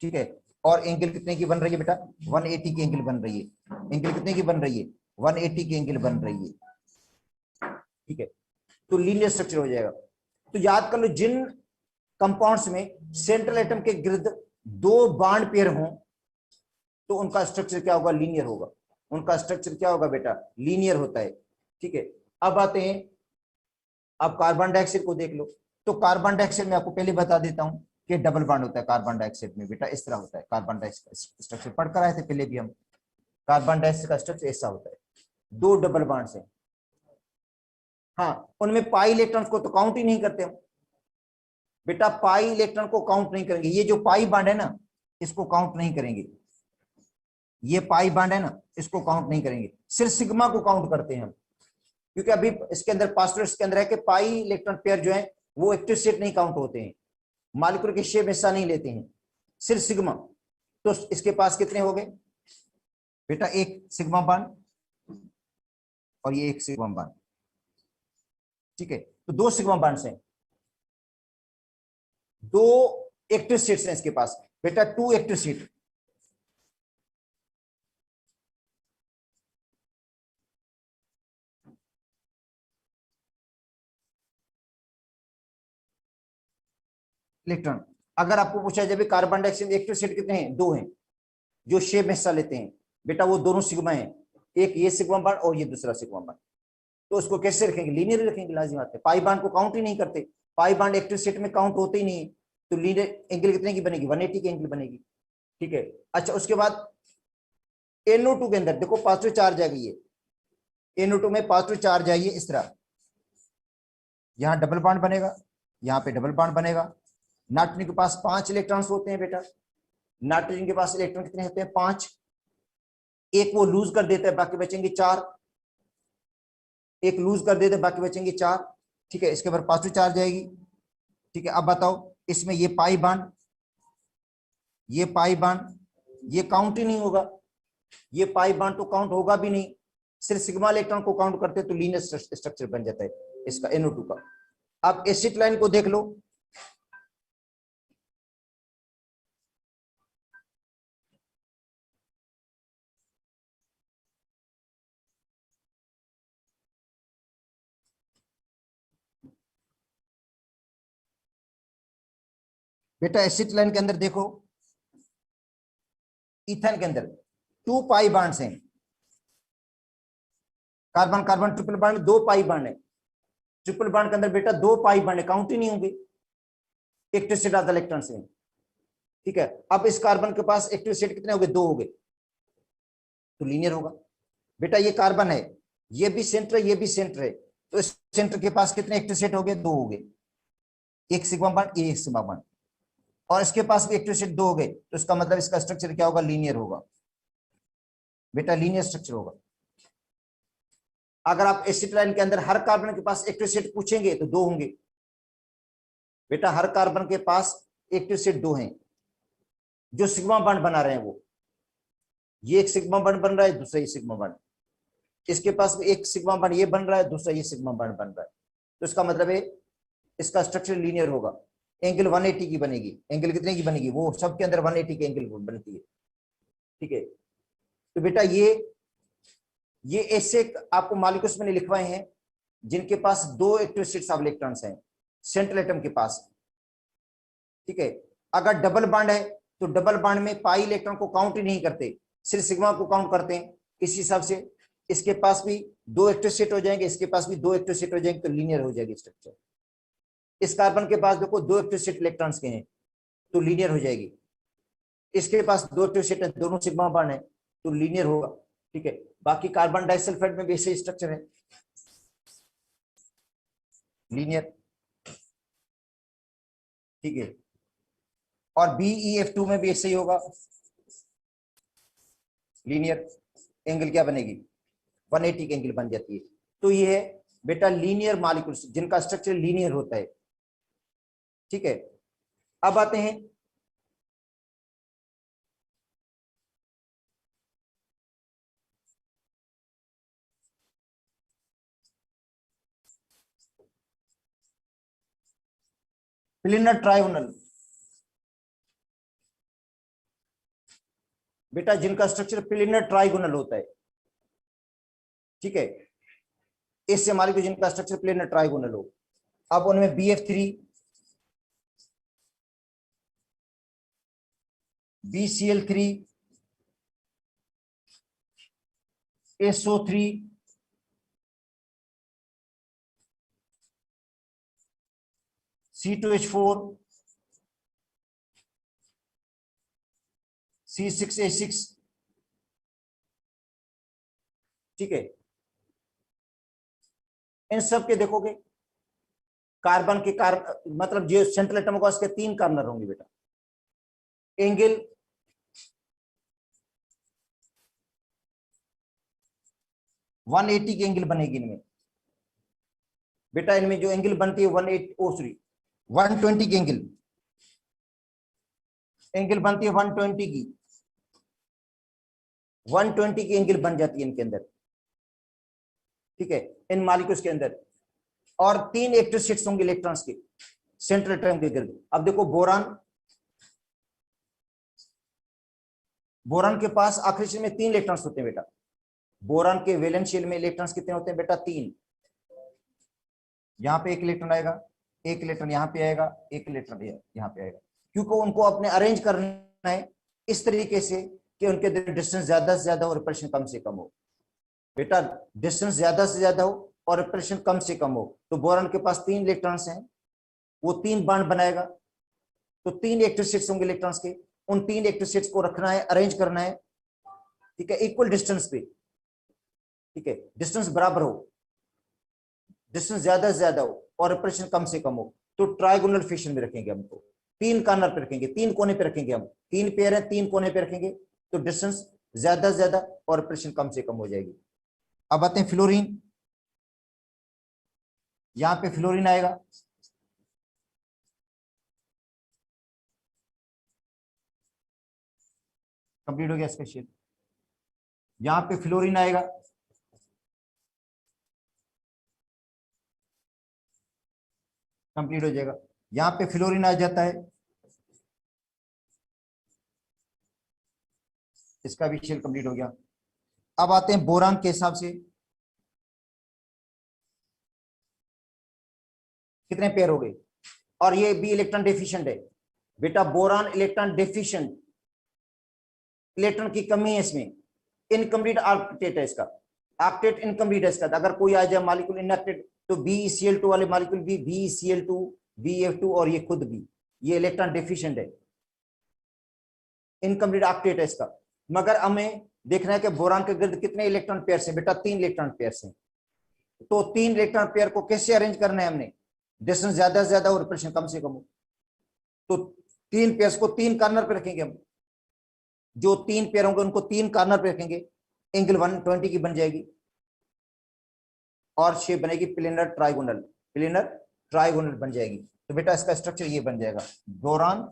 ठीक है, और एंगल कितने की बन रही है बेटा, 180 की एंगल बन रही है। एंगल कितने की बन रही है, 180 की एंगल बन रही है। ठीक है, तो लीनियर स्ट्रक्चर हो जाएगा। तो याद कर लो, जिन कंपाउंड्स में सेंट्रल एटम के गिर्द दो बॉन्ड पेयर हों तो उनका स्ट्रक्चर क्या होगा, लीनियर होगा। उनका स्ट्रक्चर क्या होगा बेटा, लीनियर होता है। ठीक है, अब आते हैं, अब कार्बन डाइऑक्साइड को देख लो। तो कार्बन डाइऑक्साइड में आपको पहले बता देता हूं कि डबल बॉन्ड होता है कार्बन डाइऑक्साइड में, बेटा इस तरह होता है। कार्बन डाइऑक्साइड स्ट्रक्चर पढ़कर आए थे पहले भी हम, कार्बन डाइऑक्साइड का स्ट्रक्चर ऐसा होता है, दो डबल बॉन्ड्स हैं। हाँ, उनमें पाई इलेक्ट्रॉन्स को तो काउंट ही नहीं करते हम बेटा, पाई इलेक्ट्रॉन को काउंट नहीं करेंगे। ये जो पाई बॉन्ड है ना, इसको काउंट नहीं करेंगे। ये पाई बॉन्ड है ना, इसको काउंट नहीं करेंगे, सिर्फ सिग्मा को काउंट करते हैं हम, क्योंकि अभी इसके अंदर पास्टर्स के अंदर है कि पाई इलेक्ट्रॉन पेयर जो है वो एक्टिव स्टेट नहीं काउंट होते हैं, मॉलिक्यूल के शेप हिस्सा नहीं लेते हैं, सिर्फ सिग्मा। तो इसके पास कितने हो गए बेटा, एक सिग्मा बॉन्ड और ये एक सिग्मा बॉन्ड। ठीक है, तो दो सिग्मा बॉन्ड्स हैं, दो एक्टिव स्टेट्स हैं इसके पास बेटा, टू एक्टिव स्टेट। इलेक्ट्रॉन, अगर आपको पूछा जाए कार्बन डाइऑक्साइड एक्टिव स्टेट कितने हैं, दो हैं जो शेप में हिस्सा लेते हैं बेटा, वो दोनों सिग्मा हैं, एक ये सिग्मा बॉन्ड और ये दूसरा सिग्मा बॉन्ड। तो उसको कैसे रखेंगे, लीनियर रखेंगे, लाजिम बात है। पाई बॉन्ड को काउंट ही नहीं करते, पाई बॉन्ड एक्टिव स्टेट में काउंट होते ही नहीं है, तो लीनियर एंगल कितने की बनेगी, 180 की एंगल बनेगी। ठीक है, अच्छा उसके बाद NO2 के अंदर देखो पॉजिटिव चार्ज आ गई है, NO2 में पॉजिटिव चार्ज आई है इस तरह, यहाँ डबल बॉन्ड बनेगा, यहाँ पे डबल बॉन्ड बनेगा। नाइट्रोजन के पास 5 इलेक्ट्रॉन्स होते हैं बेटा, नाइट्रोजन के पास इलेक्ट्रॉन कितने होते हैं, 5। एक वो लूज कर देता है, बाकी बचेंगे 4, एक लूज कर देते हैं, बाकी बचेंगे 4। ठीक है, इसके ऊपर पॉजिटिव चार्ज आएगी। ठीक है, अब बताओ इसमें ये पाई बॉन्ड, ये पाई बॉन्ड, ये काउंट ही नहीं होगा, ये पाई बॉन्ड तो काउंट होगा भी नहीं, सिर्फ सिग्मा इलेक्ट्रॉन को काउंट करते तो लीनियर स्ट्रक्चर बन जाता है इसका, NO2 का। अब एसिड लाइन को देख लो, बेटा एसिड लाइन के अंदर देखो, इथेन के अंदर 2 पाई बॉन्ड्स हैं, carbon carbon triple bond 2 pi bond है, ट्रिपल बॉन्ड के अंदर बेटा 2 पाई बॉन्ड है, काउंट ही नहीं होंगे, एक्टिव स्टेट आधा इलेक्ट्रॉन से। ठीक है, अब इस कार्बन के पास एक्टिव स्टेट कितने हो गए, 2 हो गए, तो लीनियर होगा। बेटा ये कार्बन है, ये भी सेंटर है, ये भी सेंटर है, तो इस सेंटर के पास कितने एक्टिव स्टेट हो गए, 2 हो गए, एक सिग्मा बॉन्ड, एक सिग्मा बॉन्ड, और इसके पास भी एक्टिव स्टेट 2 हो गए, तो इसका मतलब इसका स्ट्रक्चर क्या होगा, लीनियर होगा बेटा, लीनियर स्ट्रक्चर होगा। अगर आप एसिड लाइन के अंदर हर कार्बन के पास एक्टिव स्टेट पूछेंगे तो 2 होंगे बेटा, हर कार्बन के पास एक्टिव स्टेट 2 हैं, जो सिग्मा बॉन्ड बना रहे हैं वो, ये एक सिग्मा बॉन्ड बन रहा है, दूसरा ये सिग्मा बॉन्ड, इसके पास एक सिग्मा बॉन्ड ये बन रहा है, दूसरा ये सिग्मा बॉन्ड बन रहा है, तो इसका मतलब है इसका स्ट्रक्चर लीनियर होगा। एंगल 180 की बनेगी, एंगल कितने की बनेगी, वो सबके अंदर 180 की एंगल बनती है। ठीक है, तो बेटा ये ऐसे आपको मॉलिक्यूल्स मैंने लिखवाए हैं जिनके पास 2 एक्टिव स्टेट्स ऑफ इलेक्ट्रॉन्स हैं सेंट्रल एटम के पास। ठीक है, अगर डबल बॉन्ड है तो डबल बॉन्ड में पाई इलेक्ट्रॉन को काउंट ही नहीं करते, सिर्फ सिग्मा को काउंट करते हैं, इस हिसाब से इसके पास भी दो एक्टिव सेट हो जाएंगे, इसके पास भी दो एक्टिव सेट हो जाएंगे, तो लीनियर हो जाएगी स्ट्रक्चर। इस कार्बन के पास देखो दो एक्टिव सेट इलेक्ट्रॉन्स के हैं, तो लीनियर हो जाएगी। इसके पास दो एक्टिव सेट है, दोनों सिग्मा बॉन्ड है, तो लीनियर होगा। ठीक है, बाकी कार्बन डाइसल्फाइड में भी ऐसे स्ट्रक्चर है, लीनियर। ठीक है, और BeF2 में भी ऐसे ही होगा, लीनियर। एंगल क्या बनेगी, 180 की एंगल बन जाती है। तो ये है बेटा लीनियर मॉलिक्यूल्स जिनका स्ट्रक्चर लीनियर होता है। ठीक है, अब आते हैं प्लेनर ट्राइगोनल। बेटा जिनका स्ट्रक्चर प्लेनर ट्राइगोनल होता है, ठीक है, इससे मॉलिक्यूल जिनका स्ट्रक्चर प्लेनर ट्राइगोनल हो। अब उनमें BF3, BCl3, SO3, C2H4, C6H6। ठीक है, इन सब के देखोगे कार्बन के मतलब जो सेंट्रल एटम होगा उसके 3 कार्बन होंगे बेटा। एंगल 180 की एंगल बनेगी इनमें बेटा। इनमें जो एंगल बनती है 120 की एंगल बनती है 120 की, 120 की एंगल बन जाती है इनके अंदर। ठीक है, इन मॉलिक्यूल्स के अंदर। और 3 एक्टिव सेट्स होंगे इलेक्ट्रॉन्स के सेंट्रल एटम के गिर्द। अब देखो बोरान के पास आखिरी शेल में 3 इलेक्ट्रॉन्स होते हैं बेटा। बोरान के वैलेंस शेल में इलेक्ट्रॉन्स कितने होते हैं बेटा, 3। यहाँ पे एक इलेक्ट्रॉन आएगा, एक इलेक्ट्रॉन यहाँ पे आएगा, एक इलेक्ट्रॉन यहाँ पे आएगा, क्योंकि उनको अपने अरेंज करना है इस तरीके से कि उनके डिस्टेंस ज्यादा से ज्यादा हो, रिपल्शन कम से कम हो। बेटा डिस्टेंस ज्यादा से ज्यादा हो और रिपल्शन कम से कम हो, तो बोरान के पास 3 इलेक्ट्रॉन्स हैं, वो 3 बॉन्ड बनाएगा, तो 3 एक्टिव सेट्स होंगे इलेक्ट्रॉन्स के। उन 3 एक्टिव सेट्स को रखना है, अरेंज करना है। ठीक है, इक्वल डिस्टेंस पे। ठीक है, डिस्टेंस बराबर हो, डिस्टेंस ज्यादा से ज्यादा हो और रिपल्शन कम से कम हो, तो ट्राइगोनल फैशन में रखेंगे हमको। 3 कॉर्नर पे रखेंगे, 3 कोने पे रखेंगे हम, 3 पेयर है, 3 कोने पे रखेंगे, तो डिस्टेंस ज्यादा से ज्यादा और रिपल्शन कम से कम हो जाएगी। अब आते हैं फ्लोरीन। यहां पे फ्लोरीन आएगा, कंप्लीट हो गया इसका शेप। यहां पे फ्लोरीन आएगा, कंप्लीट हो जाएगा। यहां पे फ्लोरीन आ जाता है, इसका भी शेल कंप्लीट हो गया। अब आते हैं बोरान के हिसाब से, कितने पेयर हो गए, और ये भी इलेक्ट्रॉन डेफिशिएंट है बेटा। बोरान इलेक्ट्रॉन डेफिशिएंट, इलेक्ट्रॉन की कमी है इसमें, इनकम्प्लीट ऑक्टेट है इसका, ऑक्टेट इनकम्प्लीट है इसका। अगर कोई आ जाए मॉलिक्यूल इनऑक्टेट, तो BeCl2 वाले मॉलिक्यूल भी BeCl2, BF2 और ये खुद भी, ये इलेक्ट्रॉन डेफिशिएंट है, इनकम्प्लीट ऑक्टेट है इसका। मगर हमें देखना है कि बोरान के गिर्द कितने इलेक्ट्रॉन पेयर्स हैं बेटा, 3 इलेक्ट्रॉन पेयर्स हैं। तो 3 इलेक्ट्रॉन पेयर को कैसे अरेंज करना है हमने, डिस्टेंस ज्यादा से ज्यादा और रिपल्शन कम से कम हो, तो 3 पेयर्स को 3 कॉर्नर पे रखेंगे हम। जो 3 पेयर होंगे उनको 3 कॉर्नर पे रखेंगे, एंगल 120 की बन जाएगी और शेप बनेगी प्लेनर ट्राइगोनल, प्लेनर ट्राइगोनल बन जाएगी। तो बेटा इसका स्ट्रक्चर ये बन जाएगा, बोरान,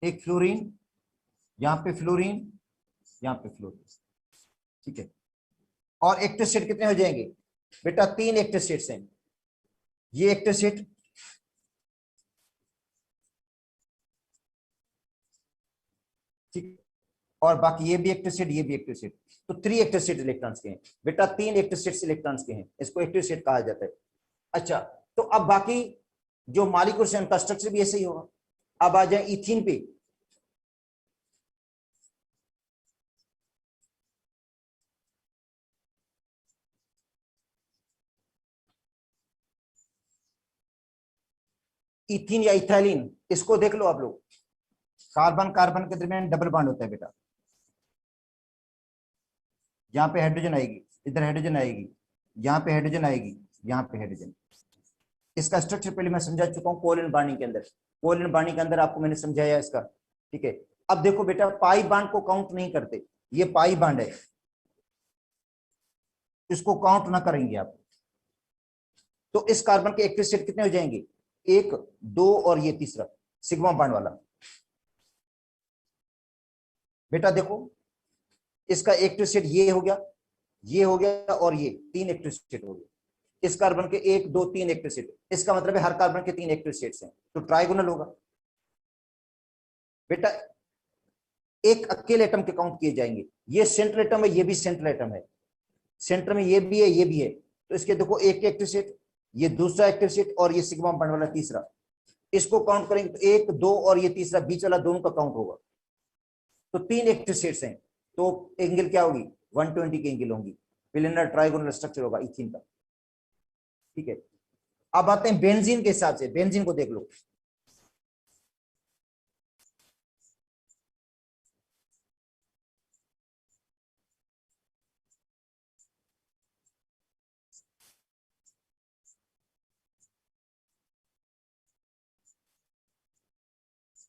एक फ्लोरीन, यहां पे फ्लोरीन, यहां पे फ्लोरीन। ठीक है, और एक्टिव सेट कितने हो जाएंगे बेटा, 3 एक्टिव सेट्स हैं। ये एक्टिव सेट, ठीक, और बाकी ये भी एक्टिव सेट, ये भी एक्टिव सेट, तो 3 एक्टिव सेट इलेक्ट्रॉन्स के हैं बेटा, 3 एक्टिव सेट्स इलेक्ट्रॉन्स के हैं, इसको एक्टिव सेट कहा जाता है। अच्छा, तो अब बाकी जो मॉलिक्यूल्स हैं उनका स्ट्रक्चर भी ऐसे ही होगा। अब आ जाए इथीन पे। इथीन या इथाइलिन, इसको देख लो आप लोग, कार्बन कार्बन के दरमियान डबल बॉन्ड होता है बेटा, यहाँ पे हाइड्रोजन आएगी, इधर हाइड्रोजन आएगी, यहाँ पे हाइड्रोजन आएगी, यहाँ पे हाइड्रोजन। इसका स्ट्रक्चर पहले मैं समझा चुका हूँ कोवैलेंट बॉन्डिंग के अंदर, कोवैलेंट बॉन्डिंग के अंदर आपको मैंने समझाया इसका, ठीक है। अब देखो बेटा, पाई बॉन्ड को काउंट नहीं करते, ये पाई बॉन्ड है, इसको काउंट ना करेंगे आप। तो इस कार्बन के एक्टिव स्टेट कितने हो जाएंगे, 1 2 और ये तीसरा सिग्मा बॉन्ड वाला। बेटा देखो, इसका एक्टिव स्टेट ये हो गया, ये हो गया, और ये 3 एक्टिव स्टेट हो गए। इस कार्बन के 1 2 3 एक्टिव स्टेट, इसका मतलब है हर कार्बन के 3 एक्टिव स्टेट्स हैं, तो ट्राइगोनल होगा। बेटा एक अकेले एटम के काउंट किए जाएंगे, ये सेंट्रल एटम है, ये भी सेंट्रल एटम है, सेंटर में ये भी है, ये भी है, तो इसके देखो एक एक्टिव स्टेट, ये दूसरा एक्टिव स्टेट, और ये सिग्मा बॉन्ड वाला तीसरा, इसको काउंट करेंगे तो 1 2 और ये तीसरा बीच वाला दोनों का काउंट होगा, तो 3 एक्टिव स्टेट्स हैं, तो एंगल क्या होगी, 120 की एंगल होंगी, प्लेनर ट्राइगोनल स्ट्रक्चर होगा इथीन का, ठीक है। अब आते हैं बेंजीन के हिसाब से, बेंजीन को देख लो।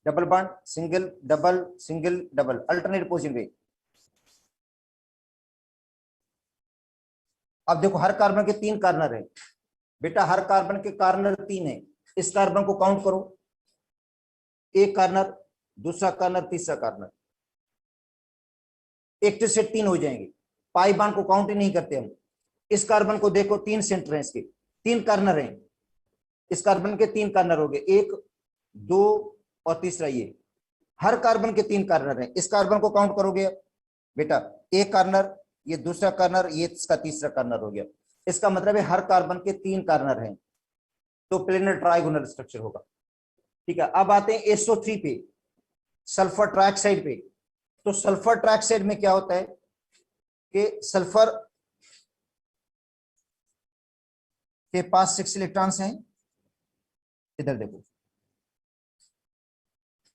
Double bond, single double single double, alternate position पे। अब देखो हर कार्बन के 3 कार्नर है बेटा, हर कार्बन के कार्नर 3 है, इस कार्बन को काउंट करो, एक कार्नर, दूसरा कार्नर, तीसरा कार्नर, एक्टिव सेट 3 हो जाएंगे, पाई बॉन्ड को काउंट ही नहीं करते हम। इस कार्बन को देखो, 3 सेंटर हैं, इसके 3 कार्नर हैं, इस कार्बन के 3 कार्नर हो गए, 1 2 और तीसरा ये, हर कार्बन के 3 कार्नर हैं, इस कार्बन को काउंट करोगे बेटा, एक कार्नर, ये दूसरा कार्नर, ये इसका तीसरा कार्नर हो गया, इसका मतलब है हर कार्बन के 3 कार्नर हैं, तो प्लेनर ट्राइगोनल स्ट्रक्चर होगा, ठीक है। अब आते हैं SO3 पे, सल्फर ट्राइऑक्साइड पे। तो सल्फर ट्राइऑक्साइड में क्या होता है कि सल्फर के पास 6 इलेक्ट्रॉन्स हैं, इधर देखो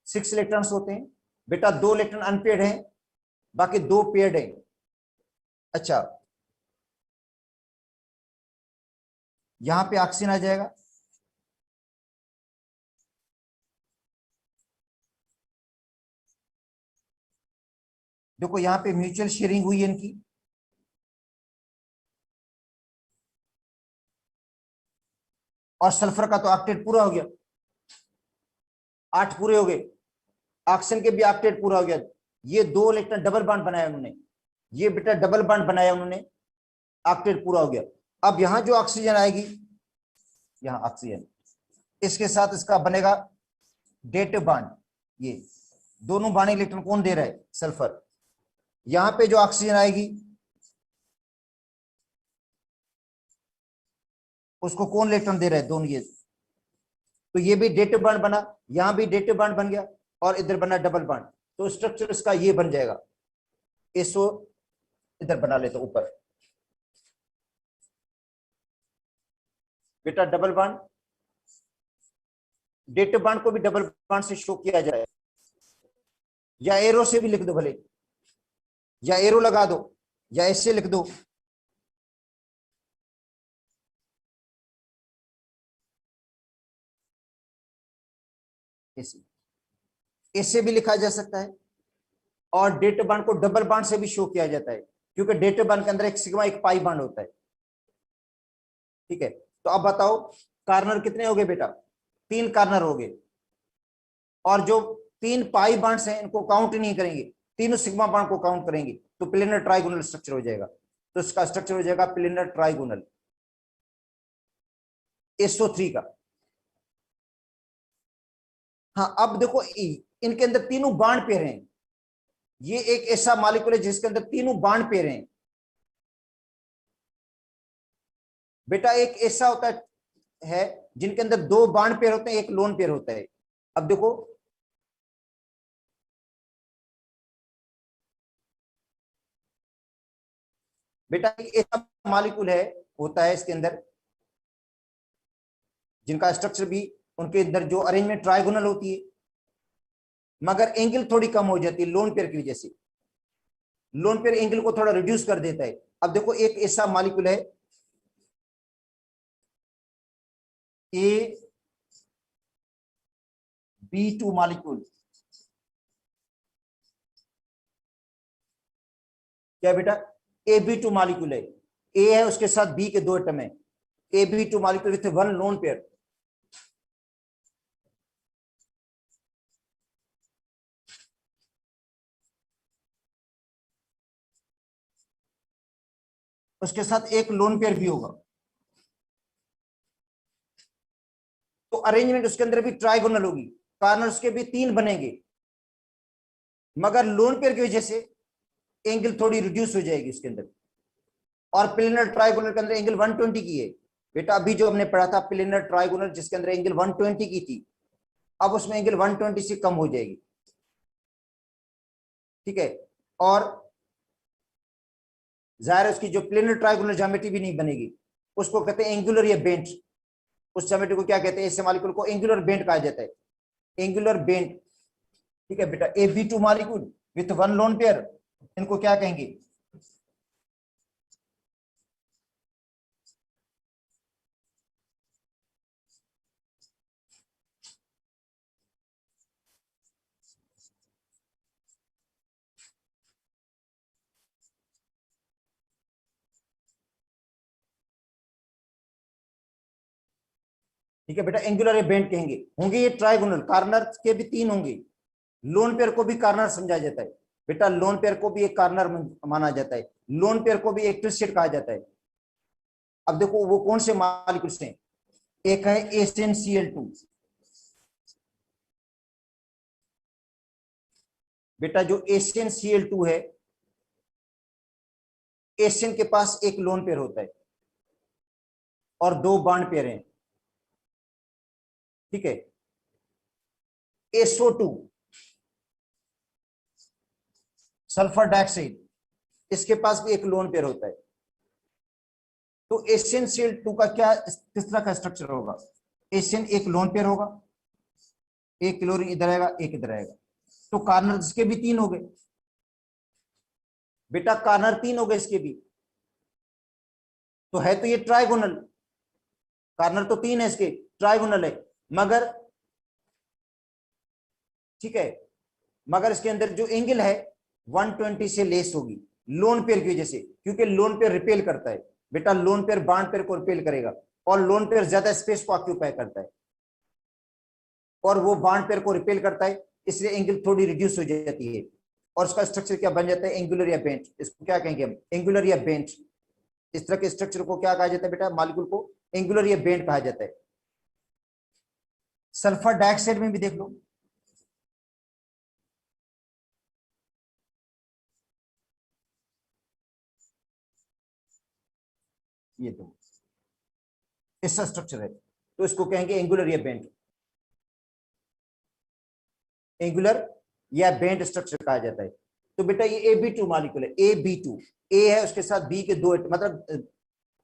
6 इलेक्ट्रॉन्स होते हैं बेटा, 2 इलेक्ट्रॉन अनपेयर्ड हैं, बाकी 2 पेयर्ड हैं। अच्छा, यहां पे ऑक्सीजन आ जाएगा, देखो यहां पे म्यूचुअल शेयरिंग हुई है इनकी, और सल्फर का तो ऑक्टेट पूरा हो गया, 8 पूरे हो गए, ऑक्सीजन के भी ऑक्टेट पूरा हो गया, ये 2 इलेक्ट्रॉन डबल बॉन्ड बनाया उन्होंने, ये बेटा डबल बॉन्ड बनाया उन्होंने, ऑक्टेट पूरा हो गया। अब यहां जो ऑक्सीजन आएगी, यहां ऑक्सीजन, इसके साथ इसका बनेगा डेट बॉन्ड, ये दोनों बॉन्डिंग इलेक्ट्रॉन कौन दे रहा है, सल्फर। यहां पे जो ऑक्सीजन आएगी उसको कौन इलेक्ट्रॉन दे रहा है, दोनों ये, तो ये भी डेट बॉन्ड बना, यहां भी डेट बॉन्ड बन गया, और इधर बना डबल बॉन्ड, तो स्ट्रक्चर इसका ये बन जाएगा, एसओ इधर बना लेते ऊपर बेटा, डबल बॉन्ड, डेट बॉन्ड को भी डबल बॉन्ड से शो किया जाए, या एरो से भी लिख दो भले, या एरो लगा दो, या ऐसे लिख दो, ऐसे भी लिखा जा सकता है, और डेट बॉन्ड को डबल बॉन्ड से भी शो किया जाता है, क्योंकि डेट बॉन्ड के अंदर एक सिग्मा एक पाई बॉन्ड होता है, ठीक है। तो अब बताओ कार्नर कितने हो गए बेटा, 3 कार्नर हो गए, और जो 3 पाई बॉन्ड्स हैं इनको काउंट नहीं करेंगे, तीनों सिग्मा बॉन्ड को काउंट करेंगे, तो प्लेनर ट्राइगोनल स्ट्रक्चर हो जाएगा, तो इसका स्ट्रक्चर हो जाएगा प्लेनर ट्राइगोनल SO3 का। हाँ अब देखो इनके अंदर तीनों बॉन्ड पेयर हैं, ये एक ऐसा मॉलिक्यूल है जिसके अंदर तीनों बॉन्ड पेयर हैं बेटा, एक ऐसा होता है जिनके अंदर 2 बॉन्ड पेयर होते हैं, एक लोन पेयर होता है। अब देखो बेटा, एक ऐसा मॉलिक्यूल है, होता है इसके अंदर जिनका स्ट्रक्चर भी उनके अंदर जो अरेंजमेंट ट्राइगोनल होती है, मगर एंगल थोड़ी कम हो जाती है लोन पेयर की वजह से। लोन पेयर एंगल को थोड़ा रिड्यूस कर देता है। अब देखो एक ऐसा मॉलिक्यूल है AB2 मॉलिक्यूल। क्या बेटा? AB2 मॉलिक्यूल है, ए है उसके साथ बी के दो एटम है। AB2 molecule with one lone pair. उसके साथ एक लोन पेयर भी होगा। तो अरेंजमेंट उसके अंदर भी ट्राइगोनल होगी, कार्नर उसके भी तीन बनेंगे, मगर लोन पेयर की वजह से एंगल थोड़ी रिड्यूस हो जाएगी उसके अंदर। और प्लेनर ट्राइगोनल के अंदर एंगल 120 की है बेटा। अभी जो हमने पढ़ा था प्लेनर ट्राइगोनल जिसके अंदर एंगल 120 की थी, अब उसमें एंगल 120 से कम हो जाएगी। ठीक है। और जाहिर है उसकी जो प्लेनर ट्राइगोनल ज्योमेट्री भी नहीं बनेगी, उसको कहते हैं एंगुलर या बेंट। उस ज्योमेट्री को क्या कहते हैं? इस मॉलिक्यूल को एंगुलर बेंट कहा जाता है, एंगुलर बेंट। ठीक है बेटा। AB2 molecule with one lone pair, इनको क्या कहेंगे? ठीक है बेटा, एंगुलर या बेंट कहेंगे। होंगे ये ट्राइगोनल, कार्नर के भी तीन होंगे। लोन पेयर को भी कार्नर समझा जाता है बेटा, लोन पेयर को भी एक कार्नर माना जाता है, लोन पेयर को भी एक ट्विस्टेड कहा जाता है। अब देखो वो कौन से मॉलिक्यूल्स हैं। एक है ACnCl2। बेटा जो ACnCl2 है, एशियन के पास एक लोन पेयर होता है और दो बॉन्ड पेयर हैं। ठीक है। SO2 सल्फर डाइऑक्साइड, इसके पास भी एक लोन पेयर होता है। तो ACnCl2 का क्या किस तरह का स्ट्रक्चर होगा? एशियन एक लोन पेयर होगा, एक क्लोरीन इधर आएगा, एक इधर आएगा। तो कार्नर इसके भी तीन हो गए बेटा, कार्नर तीन हो गए इसके भी। तो है तो ये ट्राइगोनल, कार्नर तो तीन है इसके, ट्राइगोनल है। मगर ठीक है, मगर इसके अंदर जो एंगल है 120 से लेस होगी लोन पेयर की वजह से, क्योंकि लोन पेयर रिपेल करता है बेटा। लोन पेयर बॉन्ड पेयर को रिपेल करेगा और लोन पेयर ज्यादा स्पेस को ऑक्यूपाई करता है और वो बॉन्ड पेयर को रिपेल करता है, इसलिए एंगल थोड़ी रिड्यूस हो जाती है। और उसका स्ट्रक्चर क्या बन जाता है? एंगुलर या बेंट। इसको क्या कहेंगे हम? एंगुलर या बेंट। इस तरह के स्ट्रक्चर को क्या कहा जाता है बेटा? मॉलिक्यूल को एंगुलर या बेंट कहा जाता है। सल्फर डाइऑक्साइड में भी देख लो, ये दो ऐसा स्ट्रक्चर है, तो इसको कहेंगे एंगुलर या बेंट। एंगुलर या बेंट स्ट्रक्चर कहा जाता है। तो बेटा ये AB2 मॉलिक्यूल है, AB2। ए है उसके साथ बी के दो मतलब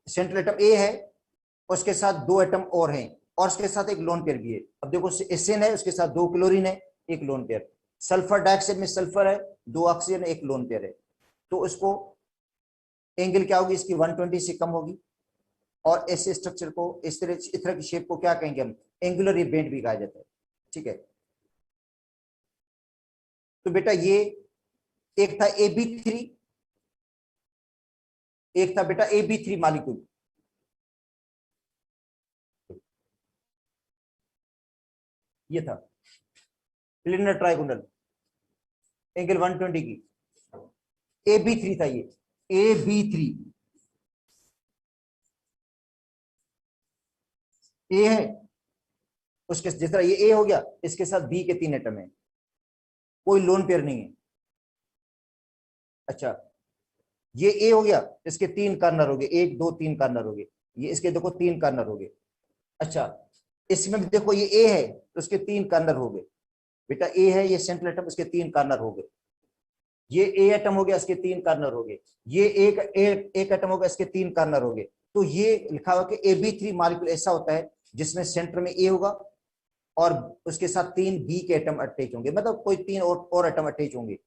सेंट्रल एटम ए है, उसके साथ दो एटम और हैं, और उसके साथ एक लोन पेयर भी है। अब देखो एसिन है, उसके साथ दो क्लोरीन है, एक लोन पेयर। सल्फर डाइऑक्साइड में सल्फर है, दो ऑक्सीजन, एक लोन पेयर है। तो इसको एंगल क्या होगी इसकी? 120 से कम होगी। और ऐसे स्ट्रक्चर को, इस तरह की शेप को क्या कहेंगे हम? एंगुलर या बेंट भी कहा जाता है। ठीक है। तो बेटा ये एक था AB3, एक था बेटा AB3 मॉलिक्यूल। ये था प्लेनर ट्राइगोनल, एंगल 120 की। AB3 था ये, AB3। ए है उसके, जिस तरह ये ए हो गया, इसके साथ बी के तीन एटम है, कोई लोन पेयर नहीं है। अच्छा, ये ए हो गया, इसके तीन कार्नर हो गए, एक दो तीन कार्नर हो गए। ये इसके देखो तीन कार्नर हो गए। अच्छा, इसमें भी देखो ये ए है तो उसके तीन कार्नर हो गए बेटा। ए है ये सेंट्रल एटम, इसके तीन कार्नर हो गए। ये ए एटम हो गया, इसके तीन कार्नर हो गए। ये एक एटम हो गया, इसके तीन कार्नर हो गए। तो ये लिखा हुआ कि AB3 मॉलिक्यूल ऐसा होता है जिसमें सेंटर में ए होगा, और उसके साथ 3 बी के एटम अटैच होंगे, मतलब कोई 3 और एटम अटैच होंगे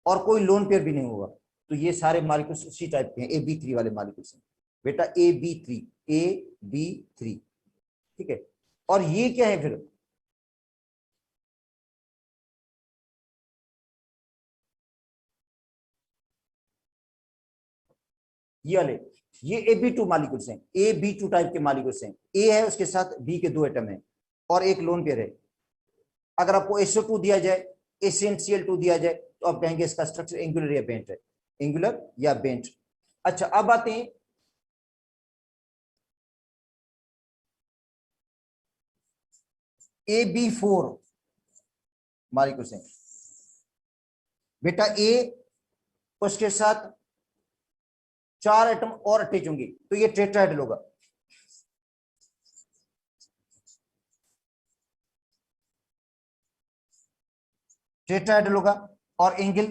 और कोई लोन पेयर भी नहीं होगा, तो ये सारे मॉलिक्यूल्स उसी टाइप के हैं, AB3 वाले मॉलिक्यूल्स हैं बेटा, AB3 ठीक है। और ये क्या है फिर, ये वाले, ये AB2 मॉलिक्यूल्स हैं, AB2 टाइप के मॉलिक्यूल्स हैं। ए है, उसके साथ बी के 2 एटम है और एक लोन पेयर है। अगर आपको SO2 दिया जाए, ACNCl2 दिया जाए, तो आप कहेंगे इसका स्ट्रक्चर एंगुलर या बेंट है, एंगुलर या बेंट। अच्छा, अब आते हैं AB4 मॉलिक्यूल्स हैं बेटा। ए, उसके साथ 4 एटम और अटैच होंगे, तो ये टेट्राहेड्रल होगा। टेट्राहेड्रल होगा और एंगल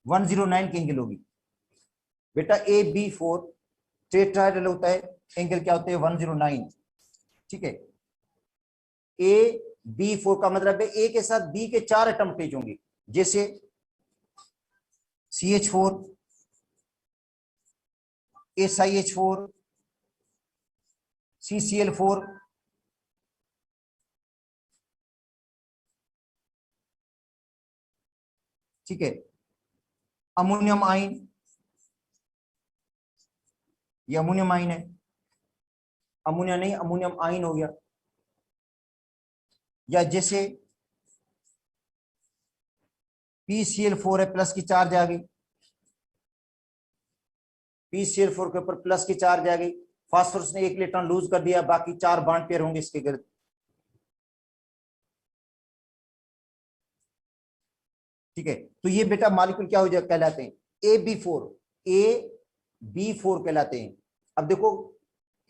109 की एंगल होगी बेटा। AB4 टेट्राहेड्रल होता है, एंगल क्या होते हैं 109, ठीक है। AB4 का मतलब है ए के साथ बी के 4 एटम अटैच होंगे, जैसे CH4, SiH4, CCl4, ठीक है। अमोनियम आइन, ये अमोनियम आइन है, अमोनिया नहीं अमोनियम आइन हो गया। या जैसे PCl4 है, प्लस की चार्ज आ गई, PCl4 के ऊपर प्लस की चार्ज आ गई, फास्फोरस ने 1 इलेक्ट्रॉन लूज कर दिया, बाकी 4 बॉन्ड पेयर होंगे इसके गिर्द, ठीक है। तो ये बेटा मॉलिक्यूल क्या हो जाए कहलाते हैं, AB4 कहलाते हैं। अब देखो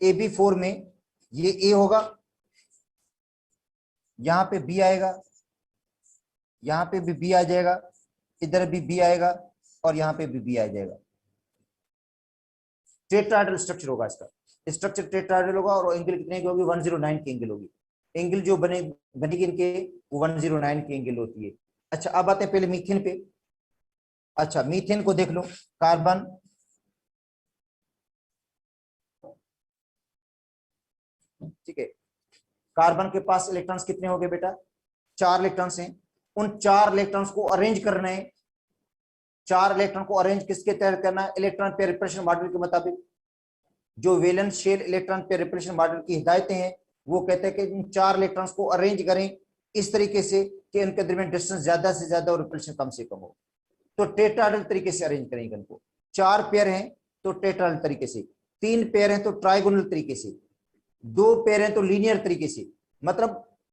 AB4 में ये ए होगा, यहां पे बी आएगा, यहां पे भी बी आ जाएगा, इधर भी बी आएगा और यहां पे भी बी आ जाएगा। टेट्राहेड्रल स्ट्रक्चर होगा इसका, स्ट्रक्चर टेट्राहेड्रल होगा और एंगल कितने की होगी 109 की एंगल होगी। एंगल जो बनेगी इनके वो 109 की एंगल होती है। अच्छा, अब आते हैं पहले मीथेन पे। अच्छा, मीथेन को देख लो, कार्बन, ठीक है। कार्बन के पास इलेक्ट्रॉन्स कितने हो गए बेटा, 4 इलेक्ट्रॉन्स हैं। उन 4 इलेक्ट्रॉन्स को अरेंज करना है, 4 इलेक्ट्रॉन को अरेंज किसके तहत करना है, इलेक्ट्रॉन पेयर रिपल्शन मॉडल के मुताबिक। जो valence shell electron pair repulsion model की हिदायतें हैं, वो कहते हैं कि इन 4 इलेक्ट्रॉन्स को अरेंज करें इस तरीके से कि इनके दरमियान डिस्टेंस ज्यादा से ज्यादा और रिपल्शन कम से कम हो। तो टेट्राहेड्रल तरीके से अरेंज करेंगे इनको। 4 पेयर हैं तो टेट्राहेड्रल तरीके से, 3 पेयर हैं तो ट्राइगोनल तरीके से, 2 पेयर हैं तो लीनियर तरीके से। मतलब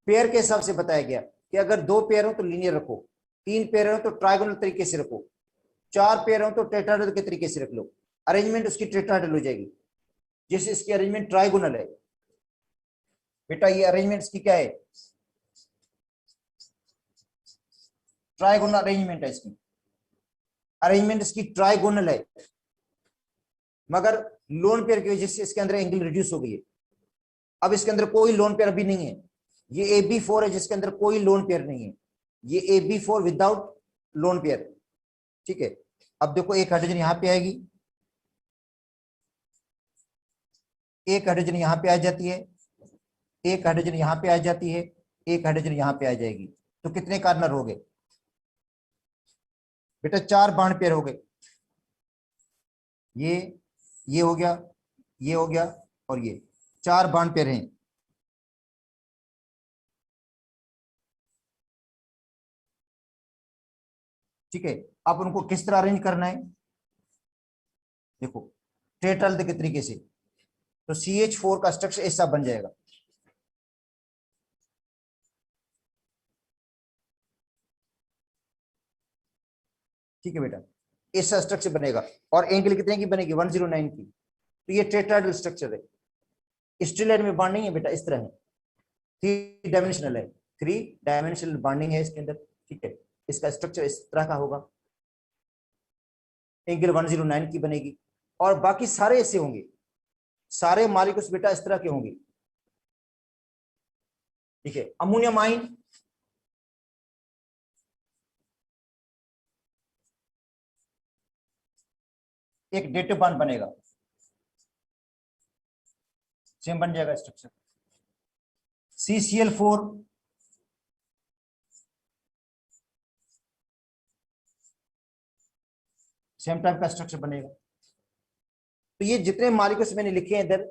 पेयर के हिसाब से बताया गया कि अगर 2 पेयर हो तो लीनियर रखो, 3 पेयर हो तो ट्राइगोनल तरीके से रखो, 4 पेयर हो तो टेट्राहेड्रल के तरीके से रख लो। अरेंजमेंट उसकी टेट्राहेड्रल हो जाएगी। जैसे इसकी अरेंजमेंट ट्राइगोनल है बेटा, ये अरेंजमेंट इसकी क्या है, ट्राइगोनल अरेंजमेंट है इसकी, अरेंजमेंट इसकी ट्राइगोनल है। मगर लोन पेयर की वजह से इसके अंदर एंगल रिड्यूस हो गई है। अब इसके अंदर कोई लोन पेयर अभी नहीं है, ये AB4 है जिसके अंदर कोई लोन पेयर नहीं है, ये AB4 विदाउट लोन पेयर, ठीक है। अब देखो एक हाइड्रोजन यहां पे आएगी, एक हाइड्रोजन यहां पे आ जाती है, एक हाइड्रोजन यहां पे आ जाती है, एक हाइड्रोजन यहां पे आ जाएगी, तो कितने कार्बन हो गए बेटा, 4 बॉन्ड पेयर हो गए। ये हो गया, ये हो गया और ये 4 बॉन्ड पेयर हैं। ठीक है, अब उनको किस तरह अरेंज करना है, देखो टेट्राहेड्रल के तरीके से। तो CH4 का स्ट्रक्चर ऐसा बन जाएगा, ठीक है बेटा, ऐसा स्ट्रक्चर बनेगा और एंगल कितने की बनेगी 109 की। तो ये टेट्राहेड्रल स्ट्रक्चर है। स्टील में बॉन्ड नहीं है बेटा, इस तरह है, 3 डायमेंशनल है, 3 डायमेंशनल बॉन्डिंग है इसके अंदर, ठीक है। इसका स्ट्रक्चर इस तरह का होगा, एंगल 109 की बनेगी और बाकी सारे ऐसे होंगे, सारे मॉलिक्यूल्स बेटा इस तरह के होंगे। ठीक है। अमोनियम आइन एक डेटिव बॉन्ड बनेगा, सेम बन जाएगा स्ट्रक्चर। CCl4 सेम टाइप का स्ट्रक्चर बनेगा। तो ये जितने मॉलिक्यूल्स मैंने लिखे हैं इधर,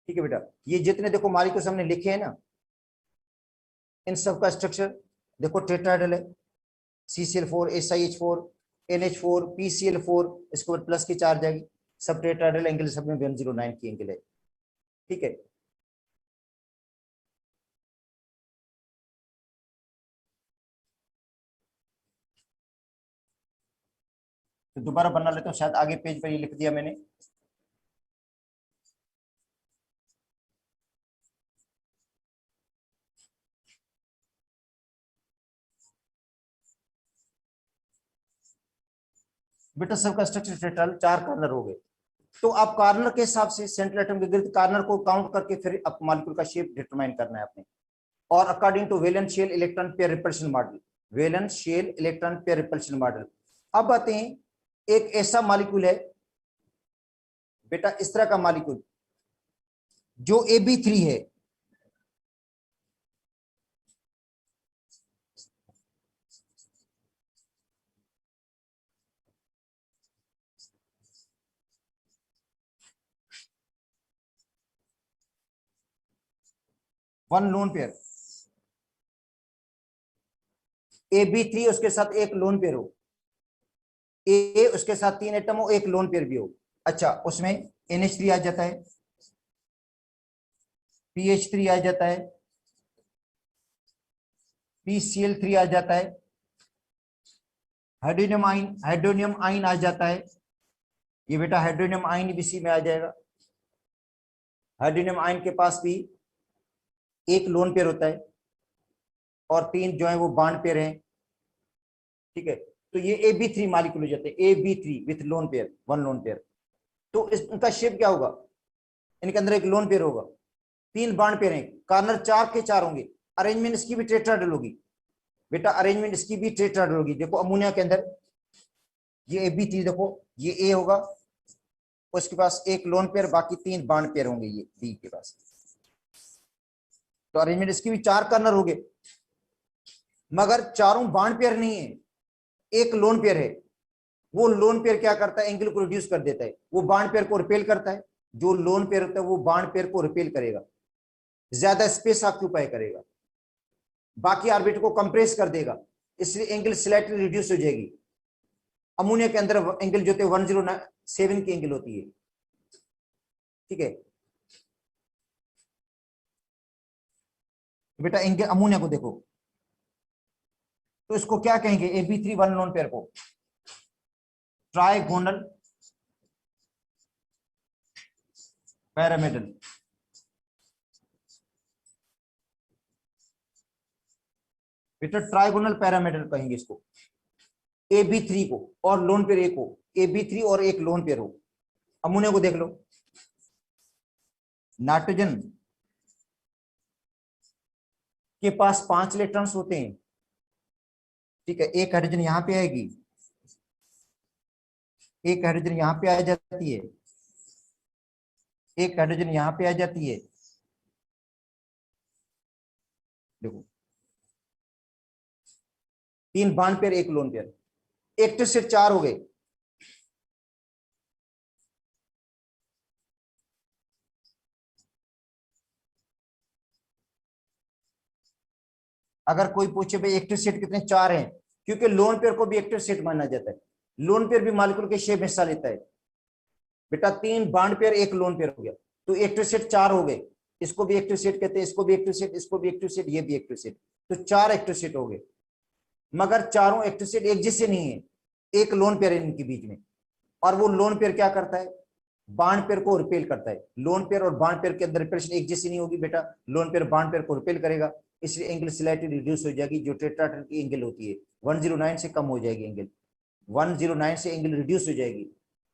ठीक है बेटा, ये जितने देखो मॉलिक्यूल्स हमने लिखे हैं ना, इन सब का स्ट्रक्चर देखो टेट्राहेड्रल है। CCl4 SiH4 NH4 PCl4, इसके ऊपर प्लस की चार्ज आएगी, सब टेट्राहेड्रल एंगल सब में 109 की एंगल है। ठीक है, तो दोबारा बना लेता हूँ, शायद आगे पेज पर ये लिख दिया मैंने। बेटा सबका स्ट्रक्चर टेट्राहेड्रल, 4 कार्नर हो गए। तो आप कार्नर के हिसाब से सेंट्रल एटम के गिर्द कार्नर को काउंट करके फिर आप मॉलिक्यूल का शेप डिटरमाइन करना है आपने। और according to valence shell electron pair repulsion model, valence shell electron pair repulsion model. अब आते हैं, एक ऐसा मॉलिक्यूल है बेटा, इस तरह का मॉलिक्यूल जो AB3 है, वन लोन पेयर, AB3 उसके साथ एक लोन पेयर हो, ए उसके साथ 3 एटम हो, एक लोन पेयर भी हो। अच्छा, उसमें NH3 आ जाता है, PH3 आ जाता है, PCl3 आ जाता है, हाइड्रोनियम आइन आ जाता है। ये बेटा हाइड्रोनियम आइन भी इसी में आ जाएगा। हाइड्रोनियम आइन के पास भी एक लोन पेयर होता है और 3 जो है वो बॉन्ड पेयर हैं। ठीक है, तो ये AB3 मॉलिक्यूल हो जाते हैं, AB3 with lone pair, one lone pair. तो इनका शेप क्या होगा, इनके अंदर एक लोन पेयर होगा, 3 बॉन्ड पेयर हैं, कार्नर 4 के 4 होंगे। अरेंजमेंट इसकी भी टेट्राहेड्रल होगी बेटा, अरेंजमेंट इसकी भी टेट्राहेड्रल होगी। देखो अमोनिया के अंदर ये AB3, देखो ये A होगा, उसके पास एक लोन पेयर, बाकी 3 बॉन्ड पेयर होंगे ये B के पास। तो अरेंजमेंट इसकी भी 4 कार्नर हो गए, मगर चारों बॉन्ड पेयर नहीं है, एक लोन पेयर है। वो लोन पेयर क्या करता है, एंगल को रिड्यूस कर देता है, वो बॉन्ड पेयर को रिपेल करता है। जो लोन पेयर होता है वो बॉन्ड पेयर को रिपेल करेगा, ज्यादा स्पेस ऑक्यूपाई करेगा, बाकी ऑर्बिट को कंप्रेस कर देगा, इसलिए एंगल स्लाइटली रिड्यूस हो जाएगी। अमोनिया के अंदर एंगल जो होते हैं 107 की एंगल होती है। ठीक है बेटा, एंगल अमोनिया को देखो, तो इसको क्या कहेंगे, AB3 वन लोन पेयर को ट्राइगोनल पैरामिडल। बेटा ट्राइगोनल पैरामिडल कहेंगे इसको, AB3 को और लोन पेयर ए को, AB3 और एक लोन पेयर हो। अमोनिया को देख लो, नाइट्रोजन के पास 5 इलेक्ट्रॉन्स होते हैं। ठीक है, एक हाइड्रोजन यहां पे आएगी, एक हाइड्रोजन यहां पे आ जाती है, एक हाइड्रोजन यहां पे आ जाती है। देखो 3 बॉन्ड पेयर, एक लोन पेयर, एक्टिव सेट 4 हो गए। अगर कोई पूछे भाई एक्टिव सेट कितने, 4 हैं, क्योंकि लोन पेयर को भी एक्टिव सेट माना जाता है। लोन पेयर भी मॉलिक्यूल के शेप में हिस्सा लेता है बेटा। 3 बॉन्ड पेयर, एक लोन पेयर हो गया, तो एक्टिव सेट 4 हो गए। इसको भी एक्टिव सेट कहते हैं, इसको भी एक्टिव सेट, इसको भी एक्टिव सेट, ये भी एक्टिव सेट, तो 4 एक्टिव सेट हो गए। मगर चारों एक्टिव सेट एक जैसे नहीं है, एक लोन पेयर है इनके बीच में, और वो लोन पेयर क्या करता है, बॉन्ड पेयर को रिपेल करता है। लोन पेयर और बॉन्ड पेयर के अंदर रिपेल्शन एक जैसी नहीं होगी बेटा, लोन पेयर बॉन्ड पेयर को रिपेल करेगा, इसलिए एंगल स्लाइटली रिड्यूस हो जाएगी। जो टेट्राहेड्रल की एंगल होती है 109 से कम हो जाएगी एंगल। 109 से एंगल रिड्यूस हो जाएगी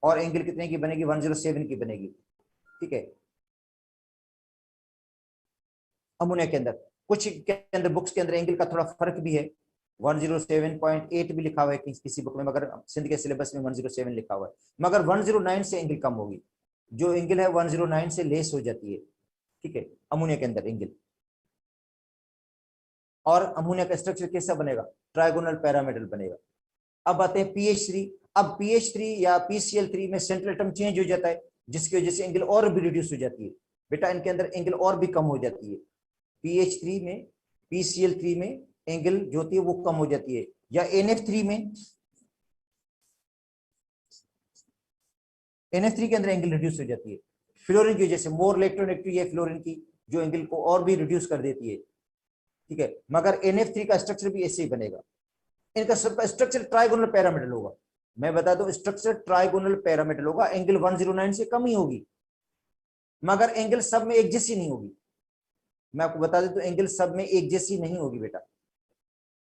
और एंगल कितने की बनेगी, 107 की बनेगी। ठीक है, अमोनिया के अंदर, कुछ के अंदर बुक्स के अंदर एंगल का थोड़ा फर्क भी है, 107.8 भी लिखा हुआ है किसी बुक में, मगर सिंध के सिलेबस में 107 लिखा हुआ है, मगर 109 से एंगल कम होगी, जो एंगल है 109 से लेस हो जाती है। ठीक है, अमोनिया के अंदर एंगल। और अमोनिया का स्ट्रक्चर कैसा बनेगा, ट्राइगोनल पैरामीटर बनेगा। अब आते हैं pH3। अब pH3 या PCl3 में सेंट्रल एटम चेंज हो जाता है, जिसकी वजह से एंगल और भी रिड्यूस हो जाती है। बेटा इनके अंदर एंगल और भी कम हो जाती है, pH3 में, PCl3 में एंगल जो होती है वो कम हो जाती है, या NF3 में, NF3 के अंदर एंगल रिड्यूस हो जाती है फ्लोरीन की वजह से। मोर इलेक्ट्रोनेगेटिविटी है फ्लोरीन की, जो एंगल को और भी रिड्यूस कर देती है। ठीक है, मगर NF3 का स्ट्रक्चर भी ऐसे ही बनेगा। इनका सबका स्ट्रक्चर ट्राइगोनल पैरामीटर होगा। मैं बता दूं, स्ट्रक्चर ट्राइगोनल पैरामीटर होगा, एंगल 109 से कम ही होगी, मगर एंगल सब में एक जैसी नहीं होगी। मैं आपको बता दूं तो एंगल सब में एक जैसी नहीं होगी बेटा।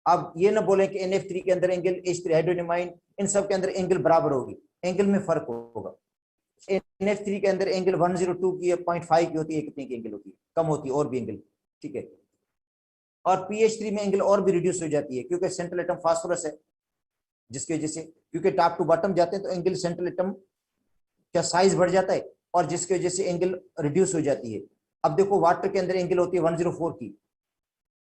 अब ये ना बोले कि NF3 के अंदर एंगल, H3 हाइड्रोनिमाइन, इन सब के अंदर एंगल बराबर होगी, एंगल में फर्क होगा। NF3 के अंदर एंगल 102 की, 0.5 की होती है, कितनी की एंगल होती है, कम होती है और भी एंगल। ठीक है, और pH3 में एंगल और भी रिड्यूस हो जाती है, क्योंकि सेंट्रल एटम फास्फोरस है, जिसकी वजह से, क्योंकि टॉप टू बॉटम जाते हैं तो एंगल सेंट्रल एटम का साइज बढ़ जाता है, और जिसकी वजह से एंगल रिड्यूस हो जाती है। अब देखो, वाटर के अंदर एंगल होती है 104 की,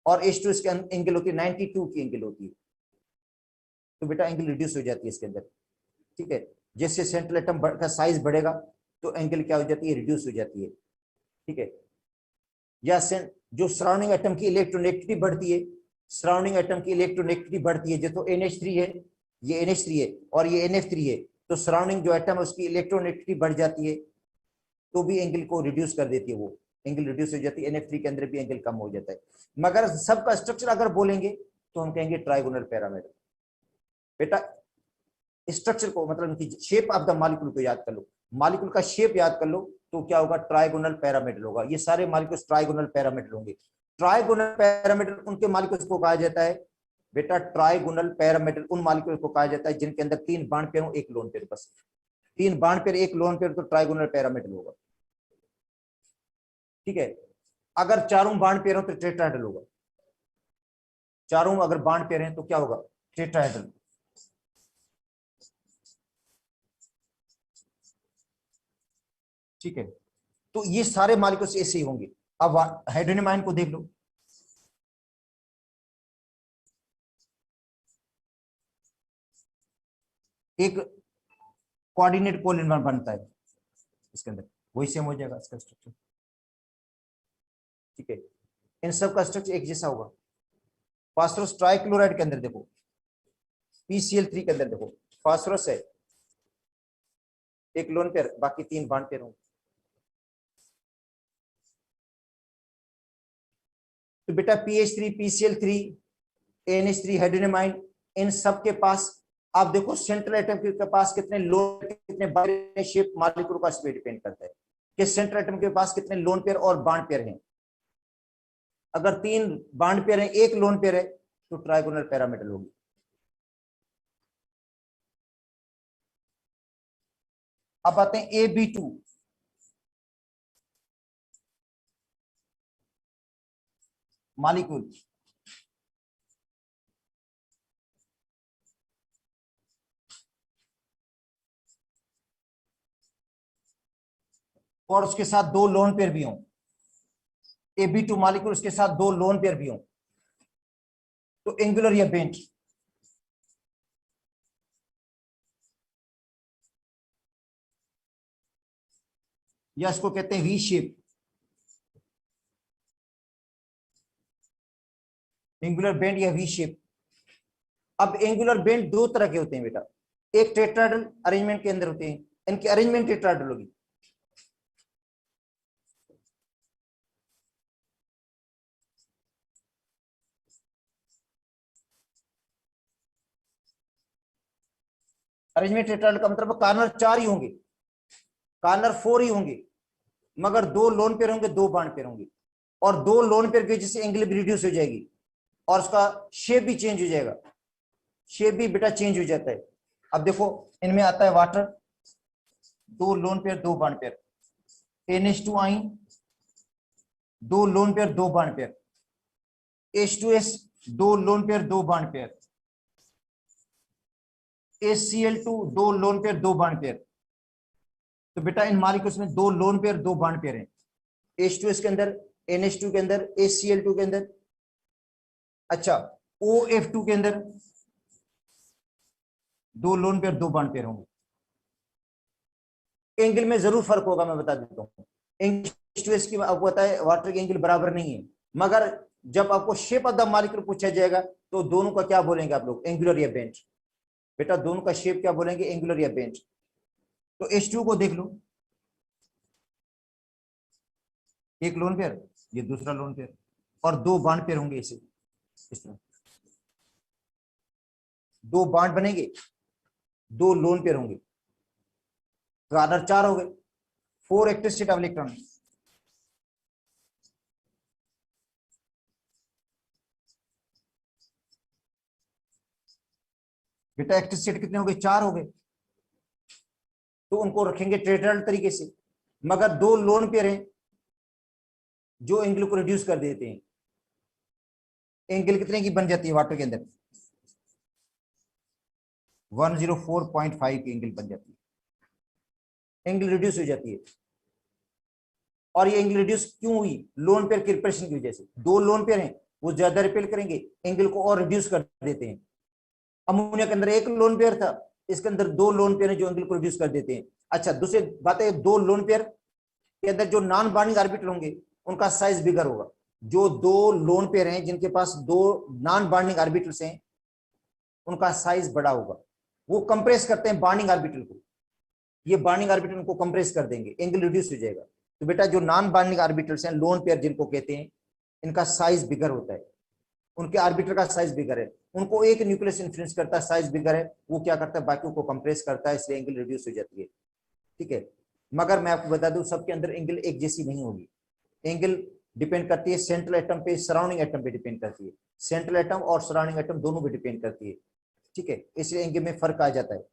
और H2 इसके एंगल होती है 92 की एंगल होती है, तो बेटा एंगल रिड्यूस हो जाती है इसके अंदर। ठीक है, जैसे सेंट्रल एटम का साइज बढ़ेगा तो एंगल क्या हो जाती है, रिड्यूस हो जाती है। ठीक है, या जो सराउंडिंग एटम की इलेक्ट्रोनेगेटिविटी बढ़ती है, सराउंडिंग एटम की इलेक्ट्रोनेगेटिविटी बढ़ती है, जो तो NH3 है, ये NH3 है और ये NF3 है, तो सराउंडिंग जो एटम है उसकी इलेक्ट्रोनेगेटिविटी बढ़ जाती है, तो भी एंगल को रिड्यूस कर देती है, वो एंगल रिड्यूस हो जाती है। NF3 के अंदर भी एंगल कम हो जाता है। मगर सबका स्ट्रक्चर अगर बोलेंगे तो हम कहेंगे ट्राइगोनल पैरामीटर। बेटा स्ट्रक्चर को, मतलब उनकी शेप ऑफ द मॉलिक्यूल को याद कर लो, मॉलिक्यूल का शेप याद कर लो, तो क्या होगा, ट्राइगोनल पैरामीटर होगा। ये सारे मॉलिक्यूल्स ट्राइगोनल पैरामीटर होंगे। ट्राइगोनल पैरामीटर उनके मॉलिक्यूल्स को कहा जाता है बेटा, ट्राइगोनल पैरामीटर उन मॉलिक्यूल्स को कहा जाता है जिनके अंदर 3 बॉन्ड पेयर हो, 1 लोन पेयर, बस 3 बॉन्ड पेयर 1 लोन पेयर, तो ट्राइगोनल पैरामीटर होगा। ठीक है, अगर चारों बॉन्ड पेयर हो तो टेट्राहेड्रल होगा। चारों अगर बॉन्ड पेयर हैं तो क्या होगा, टेट्राहेड्रल। ठीक है, तो ये सारे मॉलिक्यूल्स ऐसे ही होंगे। अब हाइड्रोनियम आयन को देख लो, एक कोऑर्डिनेट कोलिन बनता है इसके अंदर, वही सेम हो जाएगा इसका स्ट्रक्चर। ठीक है, इन सब का स्ट्रक्चर एक जैसा होगा। फास्फोरस ट्राइक्लोराइड के अंदर देखो, PCl3 के अंदर देखो, फास्फोरस है 1 लोन पेयर, बाकी 3 बॉन्ड पेयर होंगे। तो बेटा PH3, PCl3, NH3 hydronium ion, इन सब के पास आप देखो सेंट्रल एटम के पास कितने लोन, कितने बाइनरी शेप मॉलिक्यूल का इस पे डिपेंड करता है कि सेंट्रल एटम के पास कितने लोन पेयर और बॉन्ड पेयर हैं। अगर 3 बॉन्ड पेयर है, 1 लोन पेयर है, तो ट्राइगोनल पैरामीटर होगी। अब आते हैं AB2, मॉलिक्यूल। और उसके साथ 2 लोन पेयर भी हों, AB2 मॉलिक्यूल उसके साथ 2 लोन पेयर भी हों, तो एंगुलर या बेंट, या इसको कहते हैं वी शेप, एंगुलर बेंड या वी शेप। अब एंगुलर बेंड 2 तरह के होते हैं बेटा, एक टेट्राहेड्रल अरेंजमेंट के अंदर होते हैं, इनकी अरेंजमेंट टेट्राहेड्रल होगी। अरेंजमेंट टेट्राहेड्रल का मतलब कार्नर 4 ही होंगे, कार्नर 4 ही होंगे, मगर 2 लोन पेयर होंगे, 2 बॉन्ड पेयर होंगे, और 2 लोन पेयर की वजह से एंगल भी रिड्यूस हो जाएगी और उसका शेप भी चेंज हो जाएगा। शेप भी बेटा चेंज हो जाता है। अब देखो इनमें आता है water, 2 lone pair 2 bond pair, NH2 आइन, 2 lone pair 2 bond pair, H2S 2 lone pair 2 bond pair, HCl2 2 lone pair 2 bond pair. तो बेटा इन मॉलिक्यूल्स में 2 लोन पेयर 2 बॉन्ड पेयर हैं, H2S के अंदर, NH2 के अंदर, HCl2 के अंदर, अच्छा OF2 के अंदर 2 लोन पेयर 2 बॉन्ड पेयर होंगे। एंगल में जरूर फर्क होगा, मैं बता देता हूँ। H2S की आपको पता है वाटर के एंगल बराबर नहीं है, मगर जब आपको शेप ऑफ द मॉलिक्यूल पूछा जाएगा तो दोनों का क्या बोलेंगे आप लोग, एंगुलर या बेंट। बेटा दोनों का शेप क्या बोलेंगे, एंगुलर या बेंट। तो H2 को देख लो, एक लोन पेयर, ये दूसरा लोन पेयर, और 2 बॉन्ड पेयर होंगे इसे इस तरह, 2 बॉन्ड बनेंगे, 2 लोन पेयर होंगे, कार्बन 4 हो गए, 4 एक्टिव स्टेट ऑफ इलेक्ट्रॉन। बेटा एक्टिव स्टेट कितने हो गए, 4 हो गए, तो उनको रखेंगे टेट्राहेड्रल तरीके से, मगर 2 लोन पेयर हैं जो एंगल को रिड्यूस कर देते हैं। एंगल कितने की बन जाती है वाटर के अंदर, 104.5 की एंगल बन जाती है, एंगल रिड्यूस हो जाती है। और ये एंगल रिड्यूस क्यों हुई, लोन पेयर की रिपल्शन की वजह से। 2 लोन पेयर हैं वो ज्यादा रिपेल करेंगे, एंगल को और रिड्यूस कर देते हैं। अमोनिया के अंदर 1 लोन पेयर था, इसके अंदर 2 लोन पेयर हैं जो एंगल को रिड्यूस कर देते हैं। अच्छा दूसरी बात है, 2 लोन पेयर के अंदर जो नॉन बॉन्डिंग ऑर्बिटल होंगे उनका साइज बिगर होगा। जो 2 लोन पेयर हैं जिनके पास 2 नॉन बॉन्डिंग ऑर्बिटल्स हैं उनका साइज बड़ा होगा, वो कंप्रेस करते हैं बॉन्डिंग ऑर्बिटल को, ये बॉन्डिंग ऑर्बिटल उनको कंप्रेस कर देंगे, एंगल रिड्यूस हो जाएगा। तो बेटा जो नॉन बॉन्डिंग ऑर्बिटल्स हैं, लोन पेयर जिनको कहते हैं, इनका साइज बिगर होता है, उनके ऑर्बिटल का साइज बिगर है, उनको एक न्यूक्लियस इन्फ्लुएंस करता है, साइज बिगर है, वो क्या करता है बाकियों को कंप्रेस करता है, इसलिए एंगल रिड्यूस हो जाती है। ठीक है, मगर मैं आपको बता दूं सबके अंदर एंगल एक जैसी नहीं होगी, एंगल डिपेंड करती है सेंट्रल एटम पे, सराउंडिंग एटम पे डिपेंड करती है, सेंट्रल एटम और सराउंडिंग एटम दोनों पे डिपेंड करती है। ठीक है, इसलिए एंगल में फर्क आ जाता है,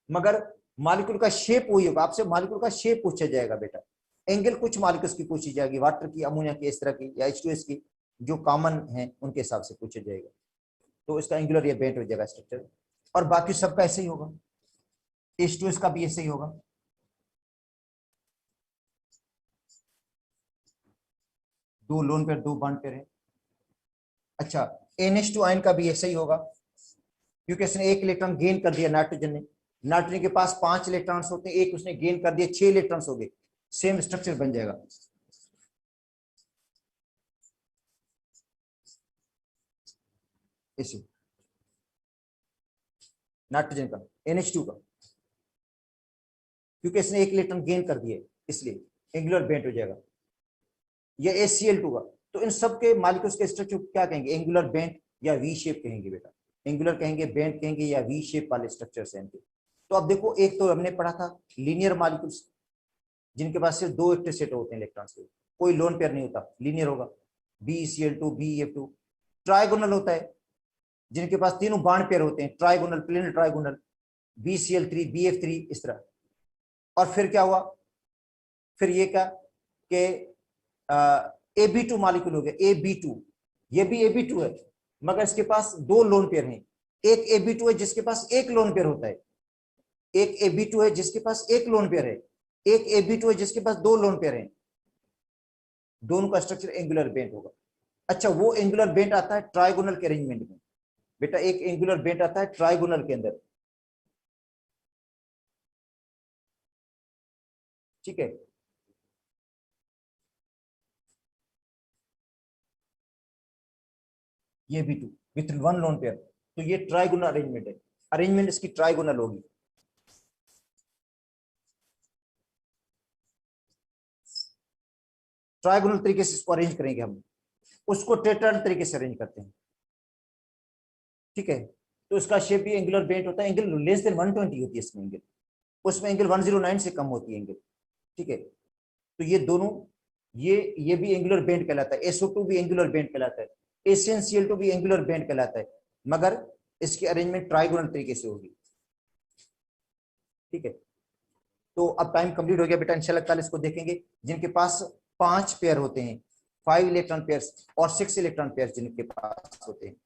मगर मॉलिक्यूल का शेप वही होगा। आपसे मॉलिक्यूल का शेप पूछा जाएगा बेटा, एंगल कुछ मॉलिक्यूल्स की पूछी जाएगी, वाटर की, अमोनिया की, इस तरह की, या H2S की जो कॉमन है उनके हिसाब से पूछा जाएगा। तो इसका एंगुलर या बेंट हो जाएगा स्ट्रक्चर, और बाकी सबका ऐसे ही होगा, H2S का भी ऐसे ही होगा। दो लोन पेयर 2 बॉन्ड पेयर है। अच्छा NH2 आयन का भी ऐसा ही होगा, क्योंकि इसने 1 इलेक्ट्रॉन गेन कर दिया नाइट्रोजन ने, नाइट्रोजन के पास 5 इलेक्ट्रॉन्स होते हैं, एक उसने गेन कर दिया, 6 इलेक्ट्रॉन्स हो गए, सेम स्ट्रक्चर बन जाएगा। इसे नाइट्रोजन का, NH2 का, क्योंकि इसने 1 इलेक्ट्रॉन गेन कर दिया इसलिए एंगुलर बेंट हो जाएगा। या HCl2 का, तो इन सब के मॉलिक्यूल्स के स्ट्रक्चर क्या कहेंगे, एंगुलर बेंट या वी शेप कहेंगे बेटा, एंगुलर कहेंगे, बेंट कहेंगे, या वी शेप वाले स्ट्रक्चर्स हैं इनके। तो अब देखो, एक तो हमने पढ़ा था लीनियर मॉलिक्यूल्स जिनके पास सिर्फ 2 एक्टिव स्टेट होते हैं इलेक्ट्रॉन्स के, कोई लोन पेयर नहीं होता, लीनियर होगा, BeCl2 BeF2। ट्राइगोनल होता है जिनके पास तीनों बॉन्ड पेयर होते हैं, trigonal, plane trigonal, BCl3 BF3 इस तरह। और फिर क्या हुआ, फिर ये क्या कि AB2 मॉलिक्यूल हो गया, AB2, ये भी AB2 है, मगर इसके पास 2 लोन पेयर हैं। एक AB2 है जिसके पास 1 लोन पेयर होता है, एक AB2 है जिसके पास 1 लोन पेयर है, एक AB2 है जिसके पास 2 लोन पेयर हैं, दोनों का स्ट्रक्चर एंगुलर बेंट होगा। अच्छा वो एंगुलर बेंट आता है ट्राइगोनल के अरेंजमेंट में बेटा, एक एंगुलर बेंट आता है ट्राइगोनल के अंदर। ठीक है, ये B2 विथ 1 लोन पेयर, तो ये ट्राइगोनल अरेंजमेंट है, अरेंजमेंट इसकी ट्राइगोनल होगी। ट्राइगोनल तरीके से इसको अरेंज करेंगे हम, उसको टेट्राहेड्रल तरीके से अरेंज करते हैं। ठीक है, तो इसका शेप भी एंगुलर बेंट होता है, एंगल लेस देन 120 होती है इसमें एंगल, उसमें एंगल 109 से कम होती है एंगल। ठीक है, तो ये दोनों, ये भी एंगुलर बेंट कहलाता है, SO2 भी एंगुलर बेंट कहलाता है, HNCl2 भी एंगुलर बेंट कहलाता है, मगर इसकी अरेंजमेंट ट्राइगोनल तरीके से होगी। ठीक है, तो अब टाइम कंप्लीट हो गया बेटा, इंशाल्लाह कल इसको देखेंगे। जिनके पास 5 पेयर होते हैं, 5 इलेक्ट्रॉन पेयर्स और 6 इलेक्ट्रॉन पेयर्स जिनके पास होते हैं।